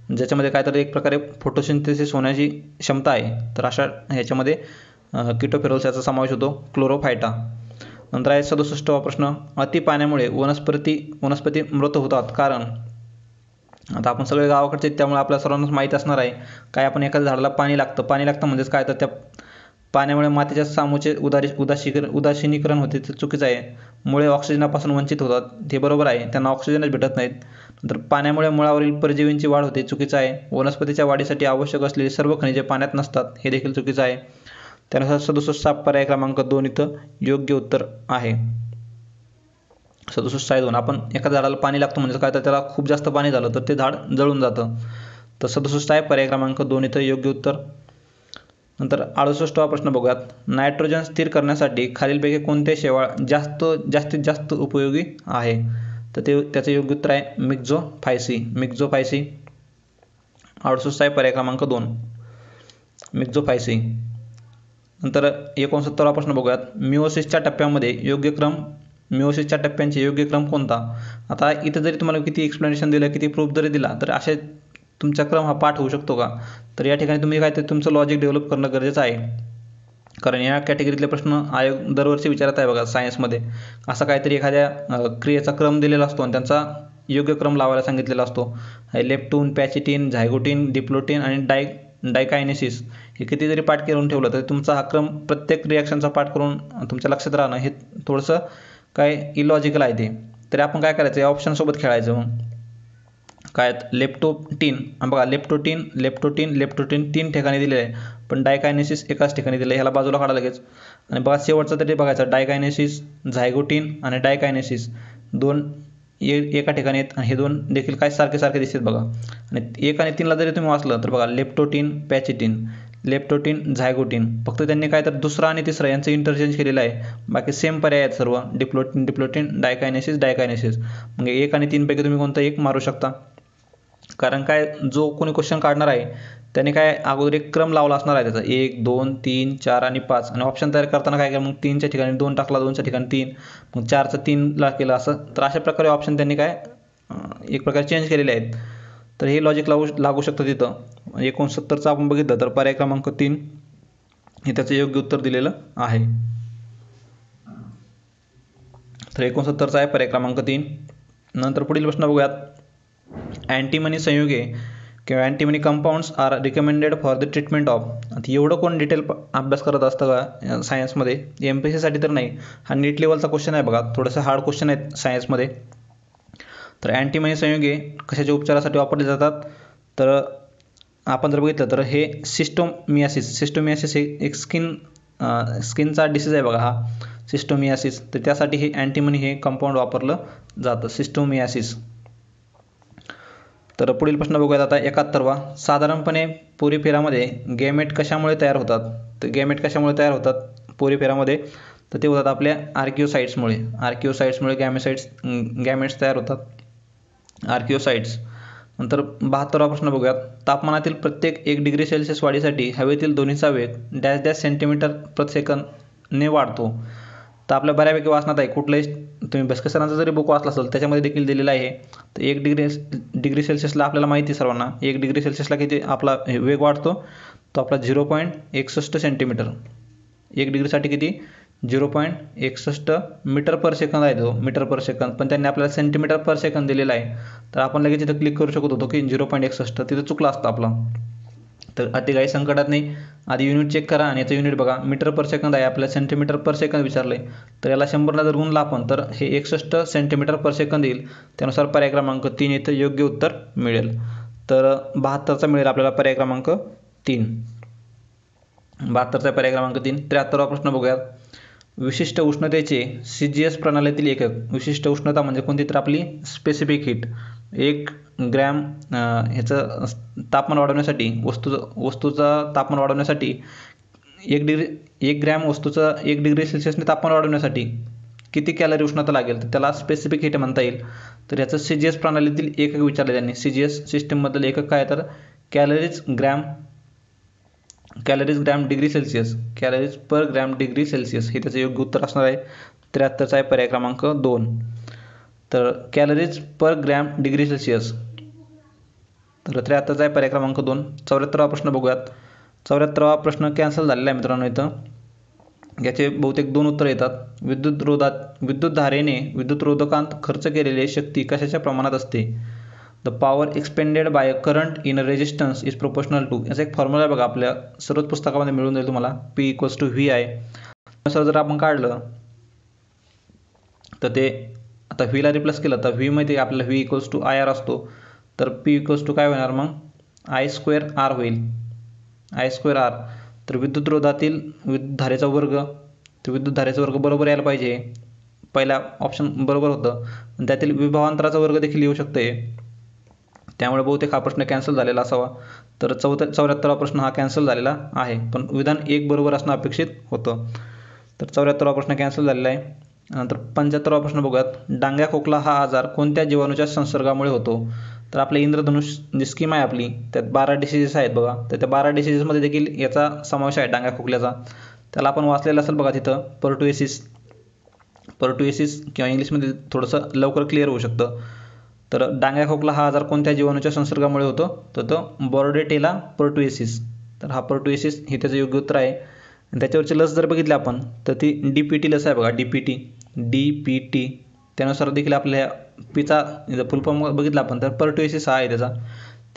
Speaker 1: ज्याच्यामध्ये काय तर एक प्रकारे फोटोसिंथेसिस होण्याची क्षमता आहे. तर अशा ह्याच्यामध्ये किटोफेरोल्स याचा समावेश होतो, क्लोरोफायटा. नंतर आहे 67वा प्रश्न. अति पाण्यामुळे वनस्पती मृत होतात कारण. आता आपण सगळे गावाकडचे त्यामुळे आपल्या सर्वांनाच माहीत असणार आहे. काय आपण एखाद्या झाडाला पाणी लागतं म्हणजेच काय तर त्या पाण्यामुळे मातीच्या सामूचे उदासीनीकरण होते, ते चुकीचं आहे. मुळे ऑक्सिजनापासून वंचित होतात, हे बरोबर आहे, त्यांना ऑक्सिजनच भेटत नाहीत. नंतर पाण्यामुळे मुळावरील परजीवींची वाढ होते, चुकीचं आहे. वनस्पतीच्या वाढीसाठी आवश्यक असलेली सर्व खनिजे पाण्यात नसतात, हे देखील चुकीचं आहे. त्यानुसार 67चा पर्याय क्रमांक 2 इथं योग्य उत्तर आहे. 67 आपण एखाद्या झाडाला पाणी लागतं म्हणजे काय तर त्याला खूप जास्त पाणी झालं तर ते झाड जळून जातं. तर 67 आहे पर्याय क्रमांक 2 इथं योग्य उत्तर. नंतर 68वा प्रश्न बघूयात. नायट्रोजन स्थिर करण्यासाठी खालीलपैकी कोणते शेवाळ जास्तीत जास्त उपयोगी आहे. तर त्याचं योग्य उत्तर आहे मिक्झोफायसी. 68 आहे पर्याय क्रमांक 2. मिक्झोफायसी. नंतर 69वा प्रश्न बघूयात, मिओसिसच्या टप्प्यांचे योग्य क्रम कोणता? आता इथं जरी तुम्हाला किती एक्सप्लेनेशन दिलं, किती प्रूफ जरी दिला, तर असे तुमचा क्रम हा पाठ होऊ शकतो का? तर या ठिकाणी तुम्ही काय ते तुमचं लॉजिक डेव्हलप करणं गरजेचं आहे, कारण या कॅटेगरीतले प्रश्न आयोग दरवर्षी विचारत आहे बघा सायन्समध्ये. असा काहीतरी एखाद्या क्रियेचा क्रम दिलेला असतो आणि त्यांचा योग्य क्रम लावायला सांगितलेला असतो. लेप्टोन, पॅचिटिन, झायगोटिन, डिप्लोटिन आणि डायकायनेसिस हे किती जरी पाठ करून ठेवलं तर तुमचा हा क्रम प्रत्येक रिॲक्शनचा पाठ करून तुमच्या लक्षात राहणं हे थोडंसं काय इलॉजिकल आहे ते. तरी आपण काय करायचं, या ऑप्शनसोबत खेळायचं. मग काय लेप्टोटिन बघा, लेप्टोटिन 3 ठिकाणी दिलेलं आहे, पण डायकायनेसिस एकाच ठिकाणी दिलं आहे. ह्याला बाजूला काढा लगेच. आणि बघा शेवटचं तरी बघायचं, डायकायनेसिस, झायगोटिन आणि डायकायनेसिस दोन एका ठिकाणी आहेत आणि हे दोन देखील काय सारखे दिसतात बघा. आणि 1 आणि 3ला जरी तुम्ही वाचलं तर बघा लेप्टोटिन, पॅचिटिन, लेप्टोटिन, झायगोटिन, फक्त त्यांनी काय तर दुसरा आणि तिसरा यांचं इंटरचेंज केलेलं आहे. बाकी सेम पर्याय आहेत सर्व, डिप्लोटिन, डायकायनेसिस. मग 1 आणि 3 पैकी तुम्ही कोणता एक मारू शकता. कारण काय, जो कोणी क्वेश्चन काढणार आहे त्याने काय अगोदर एक क्रम लावला असणार आहे त्याचा, 1, 2, 3, 4 आणि 5. आणि ऑप्शन तयार करताना काय केलं, मग 3च्या ठिकाणी 2 टाकला, 2च्या ठिकाणी 3, मग 4चं 3ला केलं असं. तर अशा प्रकारे ऑप्शन त्यांनी काय एक प्रकारे चेंज केलेले आहेत. तर हे लॉजिक लागू शकतं तिथं. 69चा आपण बघितलं तर पर्याय क्रमांक 3 हे त्याचं योग्य उत्तर दिलेलं आहे. तर 69चा आहे पर्याय क्रमांक 3. नंतर पुढील प्रश्न बघूयात, अँटीमनी संयुगे किंवा antimony compounds are recommended for the treatment of. आता एवढं कोण डिटेल अभ्यास करत असतं का सायन्समध्ये? MPSCसाठी तर नाही, हा नीट लेवलचा क्वेश्चन आहे बघा, थोडंसं हार्ड क्वेश्चन आहेत सायन्समध्ये. तर अँटीमनी संयुगे कशाच्या उपचारासाठी वापरले जातात? तर आपण जर बघितलं तर हे सिस्टोमियासिस हे एक स्किनचा डिसीज आहे बघा, हा सिस्टोमियासिस. तर त्यासाठी हे अँटीमनी हे कंपाऊंड वापरलं जातं, सिस्टोमियासिस. तर पुढील प्रश्न बघूयात आता 71वा, साधारणपणे पोरीफेरामध्ये गॅमेट कशामुळे तयार होतात? तर गॅमेट कशामुळे तयार होतात पोरीफेरामध्ये? तर ते होतात आपल्या आर्किओसाइट्समुळे गॅमेट्स तयार होतात, आर्किओसाइट्स. नंतर 72वा प्रश्न बघूयात, तापमानातील प्रत्येक 1 डिग्री सेल्सिअस वाढीसाठी हवेतील ध्वनीचा वेग डॅश सेंटीमीटर प्रति सेकंदने वाढतो. तर आपल्या बऱ्यापैकी वाचनात आहे, कुठलंही तुम्ही भस्के सरांचा जरी बुक वाचला असेल त्याच्यामध्ये देखील दिलेलं आहे. तर 1 डिग्री सेल्सिअसला आपल्याला माहिती आहे सर्वांना, 1 डिग्री सेल्सिअसला किती आपला वेग वाढतो? तो आपला 0.61 सेंटीमीटर. 1 डिग्रीसाठी किती? 0.61 मीटर पर सेकंद आहे तो, मीटर पर सेकंद. पण त्यांनी आपल्याला सेंटीमीटर पर सेकंद दिलेला आहे. तर आपण लगेच इथं क्लिक करू शकत होतो की 0.61, तिथं चुकलं असतं आपलं. तर अति काही संकटात नाही, आधी युनिट चेक करा आणि याचं युनिट बघा, मीटर पर सेकंद आहे, आपल्याला सेंटीमीटर पर सेकंद विचारलं आहे. तर याला 100ला जर गुणला आपण तर हे 61 सेंटीमीटर पर सेकंद येईल. त्यानुसार पर्याय क्रमांक 3 इथं योग्य उत्तर मिळेल. तर 72चा मिळेल आपल्याला पर्याय क्रमांक 3. 72चा पर्याय क्रमांक 3. 73वा प्रश्न बघूयात, विशिष्ट उष्णतेचे CGS प्रणालीतील एकक. विशिष्ट उष्णता म्हणजे कोणती? तर आपली स्पेसिफिक हीट. 1 ग्रॅम ह्याचं तापमान वाढवण्यासाठी, वस्तूचं तापमान वाढवण्यासाठी 1 ग्रॅम वस्तूचं 1 डिग्री सेल्सिअसने तापमान वाढवण्यासाठी किती कॅलरी उष्णता लागेल? तर त्याला स्पेसिफिक हीट म्हणता येईल. तर याचं CGS प्रणालीतील एकक विचारले त्यांनी. CGS सिस्टीममधलं एकक काय? तर calories gram degree Celsius, calories पर ग्रॅम डिग्री सेल्सिअस हे त्याचं योग्य उत्तर असणार आहे. 73चा आहे पर्याय क्रमांक 2. तर कॅलरीज पर ग्रॅम डिग्री सेल्सिअस. तर 73चा आहे पर्याय क्रमांक 2. 74वा प्रश्न बघूयात. 74वा प्रश्न कॅन्सल झालेला आहे मित्रांनो. इथं याचे बहुतेक 2 उत्तर येतात. विद्युतरोधकांत खर्च केलेली शक्ती कशाच्या प्रमाणात असते? The power expended by a current in a resistance is proportional to. याचा एक फॉर्म्युला आहे बघा, आपल्या सर्वच पुस्तकामध्ये मिळून जाईल तुम्हाला, P=VI. त्यानुसार जर आपण काढलं तर ते आता व्हीला रिप्लेस केलं तर व्ही मध्ये आपल्याला V=IR असतो. तर P काय होणार मग? I²R होईल, I²R. तर विद्युतरोधातील विद्युतधारेचा वर्ग, तर विद्युतधारेचा वर्ग बरोबर यायला पाहिजे. पहिला ऑप्शन बरोबर होतं, पण त्यातील विभवांतराचा वर्ग देखील येऊ शकते. त्यामुळे बहुतेक हा प्रश्न कॅन्सल झालेला असावा. तर 74वा प्रश्न हा कॅन्सल झालेला आहे, पण विधान 1 बरोबर असणं अपेक्षित होतं. तर 74वा प्रश्न कॅन्सल झालेला आहे. नंतर 75वा प्रश्न बघूयात, डांग्या खोकला हा आजार कोणत्या जीवाणूच्या संसर्गामुळे होतो? तर आपले इंद्रधनुष जी स्कीम आहे आपली त्यात 12 डिसीजेस आहेत बघा. तर त्या 12 डिसीजेसमध्ये देखील याचा समावेश आहे डांग्या खोकल्याचा. त्याला आपण वाचलेलं असेल बघा तिथं पर्टुएसिस किंवा इंग्लिशमध्ये थोडंसं लवकर क्लिअर होऊ शकतं. तर डांग्या खोकला हा आजार कोणत्या जीवाणूच्या संसर्गामुळे होतो, तर तो बॉर्डेटेला पर्टुएसिस. तर हा पर्टुएसिस हे त्याचं योग्य उत्तर आहे. आणि त्याच्यावरची लस जर बघितली आपण तर ती DPT लस आहे बघा, DPT. त्यानुसार देखील आपल्या पीचा फुल फॉर्म बघितला आपण तर पर्टुएसिस हा आहे त्याचा.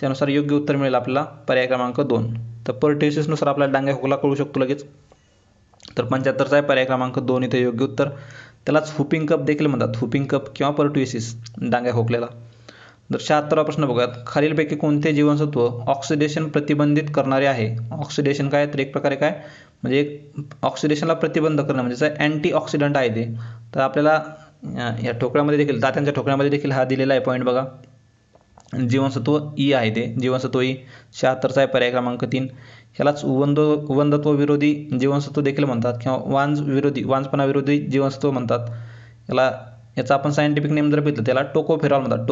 Speaker 1: त्यानुसार योग्य उत्तर मिळेल आपल्याला पर्याय क्रमांक 2. तर पर्टुएसिसनुसार आपल्याला डांग्या खोकला कळू शकतो लगेच. तर 75चा आहे पर्याय क्रमांक 2 इथे योग्य उत्तर. त्यालाच हुपिंग कप देखील म्हणतात, हुपिंग कप किंवा पर्टुएसिस डांग्या खोकल्याला. तर 76वा प्रश्न बघूयात. खालीलपैकी कोणते जीवनसत्व ऑक्सिडेशन प्रतिबंधित करणारे आहे? ऑक्सिडेशन काय तर एक प्रकारे काय म्हणजे एक ऑक्सिडेशनला प्रतिबंध करणं म्हणजे अँटी ऑक्सिडंट आहे ते. तर आपल्याला या ठोकळ्यामध्ये देखील दात्यांच्या ठोकळ्यामध्ये देखील हा दिलेला आहे पॉईंट बघा. जीवनसत्व ई आहे ते, जीवनसत्व ई. 76चा आहे पर्याय क्रमांक 3. ह्यालाच वंधत्व विरोधी जीवनसत्व देखील म्हणतात किंवा वांजपणा विरोधी जीवनसत्व म्हणतात. याचा आपण सायंटिफिक नेम जर बघितलं त्याला टोकोफेरॉल म्हणतात.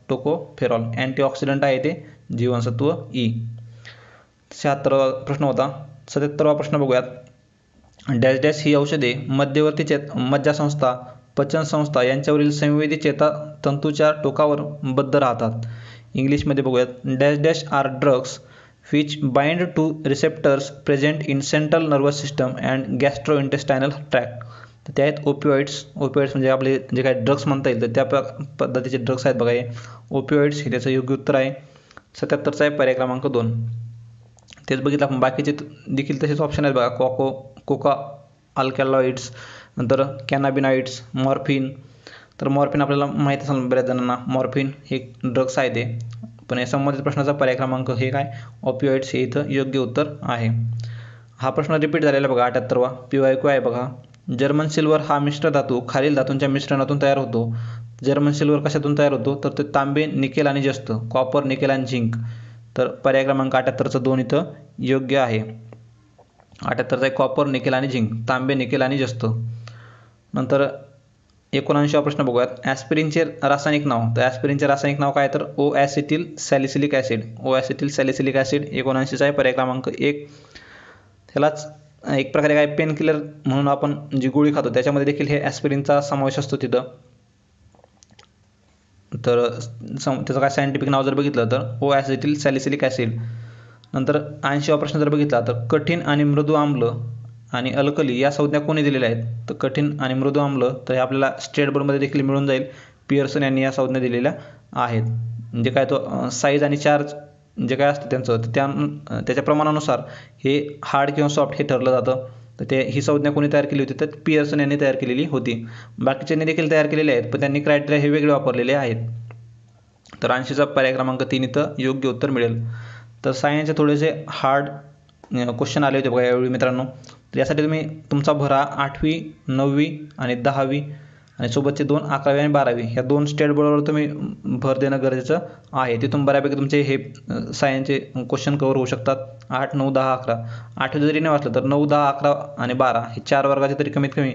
Speaker 1: टोकोफेरॉल अँटीऑक्सिडंट आहे ते जीवनसत्व ई. 76वा प्रश्न होता. 77वा प्रश्न बघूयात. डॅश डॅश ही औषधे मध्यवर्ती मज्जासंस्था, पचनसंस्था यांच्यावरील संवेदी चेतातंतूच्या टोकावर बद्ध राहतात. इंग्लिशमध्ये बघूयात. Dash dash are drugs which bind to receptors present in central nervous system and gastrointestinal tract. तर ते आहेत ओपिओइड्स म्हणजे आपले जे काही ड्रग्स म्हणता येईल तर त्या पद्धतीचे ड्रग्स आहेत बघा हे ओपिओइड्स. हे त्याचं योग्य उत्तर आहे. 77चा आहे पर्याय क्रमांक 2. तेच बघितलं आपण बाकीचे देखील तसेच ऑप्शन आहेत बघा. कोका अल्कॅलॉइड्स, नंतर कॅनाबिनाइड्स, मॉर्फिन. तर मॉर्फिन आपल्याला माहीत असेल बऱ्याच जणांना, मॉर्फिन हे ड्रग्स आहे ते. पण या संबंधित प्रश्नाचा पर्याय क्रमांक हे काय ऑपिओइड्स हे इथं योग्य उत्तर आहे. हा प्रश्न रिपीट झालेला बघा 78वा. PYQ आहे बघा. जर्मन सिल्वर हा मिश्र धातू खालील धातूंच्या मिश्रणातून तयार होतो. जर्मन सिल्वर कशातून तयार होतो तर ते तांबे, निकेल आणि जस्त, कॉपर, निकेल आणि झिंक. तर पर्याय क्रमांक 78चा 2 इथं योग्य आहे. 78चा आहे कॉपर, निकेल आणि झिंक, तांबे, निकेल आणि जस्त. नंतर 79वा प्रश्न बघूयात. ॲस्पिरिनचे रासायनिक नाव. तर ॲस्पिरिनचे रासायनिक नाव काय तर ओ ॲसिटिल सॅलिसिलिक ॲसिड. 79चा आहे पर्याय क्रमांक 1. त्यालाच एक प्रकारे काय पेन किलर म्हणून आपण जी गोळी खातो त्याच्यामध्ये देखील हे ॲस्पिरिनचा समावेश असतो तिथं. तर त्याचं काय सायंटिफिक नाव जर बघितलं तर ओ ॲसिटिल सॅलिसिलिक ॲसिड. नंतर 80वा प्रश्न जर बघितला तर कठीण आणि मृदू आम्ल आणि अल्कली या संज्ञा कोणी दिलेल्या आहेत? तर कठीण आणि मृदू आम्ल तर हे आपल्याला स्टेट बोर्डमध्ये देखील मिळून जाईल. पियर्सन यांनी या संज्ञा दिलेल्या आहेत. म्हणजे काय तो साईज आणि चार्ज जे काय असतं त्यांचं त्याच्या प्रमाणानुसार हे हार्ड किंवा सॉफ्ट हे ठरलं जातं. तर ही संज्ञा कोणी तयार केली होती तर पियर्सन यांनी तयार केलेली होती. बाकीच्यांनी देखील तयार केलेले आहेत पण त्यांनी क्रायटेरिया हे वेगळे वापरलेले आहेत. तर 80चा पर्याय क्रमांक 3 इथं योग्य उत्तर मिळेल. तर सायन्सचे थोडेसे हार्ड क्वेश्चन आले होते बघा यावेळी मित्रांनो. तर यासाठी तुम्ही तुमचा भरा 8वी, 9वी आणि 10वी आणि सोबतचे 2 11वी आणि 12वी ह्या 2 स्टेट बोर्डवर तुम्ही भर देणं गरजेचं आहे. तिथून बऱ्यापैकी तुमचे हे सायन्सचे क्वेश्चन कव्हर होऊ शकतात. 8, 9, 10, 11. 8वी जरी नाही वाचलं तर 9, 10, 11 आणि 12 हे 4 वर्गाचे तरी कमीत कमी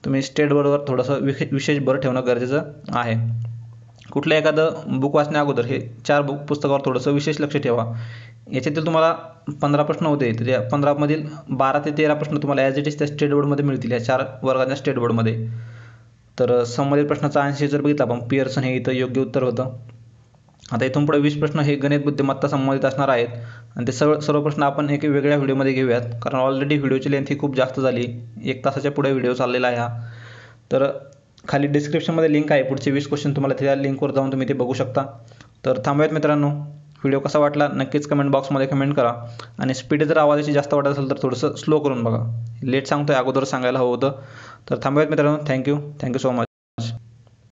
Speaker 1: तुम्ही स्टेट बोर्डवर थोडंसं विशेष भर ठेवणं गरजेचं आहे. कुठलं एखादं बुक वाचण्या अगोदर हे 4 पुस्तकावर थोडंसं विशेष लक्ष ठेवा. याच्यातील तुम्हाला 15 प्रश्न होते तर या 15मधील 12 ते 13 प्रश्न तुम्हाला ॲज इट इज त्या स्टेट बोर्डमध्ये मिळतील या 4 वर्गाच्या स्टेट बोर्डमध्ये. तर संबंधित प्रश्नाचा आन्सर जर बघितला आपण पियर्सन हे इथं योग्य उत्तर होतं. आता इथून पुढे 20 प्रश्न हे गणित बुद्धिमत्ता संबंधित असणार आहेत आणि ते सर्व प्रश्न आपण एक वेगळ्या व्हिडिओमध्ये घेऊयात कारण ऑलरेडी व्हिडिओची लेंथ ही खूप जास्त झाली. 1 तासाच्या पुढे व्हिडिओ चाललेला आहे हा. तर खाली डिस्क्रिप्शनमध्ये लिंक आहे, पुढचे 20 क्वेश्चन तुम्हाला त्या लिंकवर जाऊन तुम्ही ते बघू शकता. तर थांबूयात मित्रांनो. व्हिडिओ कसा वाटला नक्कीच कमेंट बॉक्समध्ये कमेंट करा आणि स्पीड जर आवाजाची जास्त वाटत असेल तर थोडंसं स्लो करून बघा. लेट सांगतोय, अगोदर सांगायला हवं होतं. तर थांबूयात मित्रांनो. Thank you so much.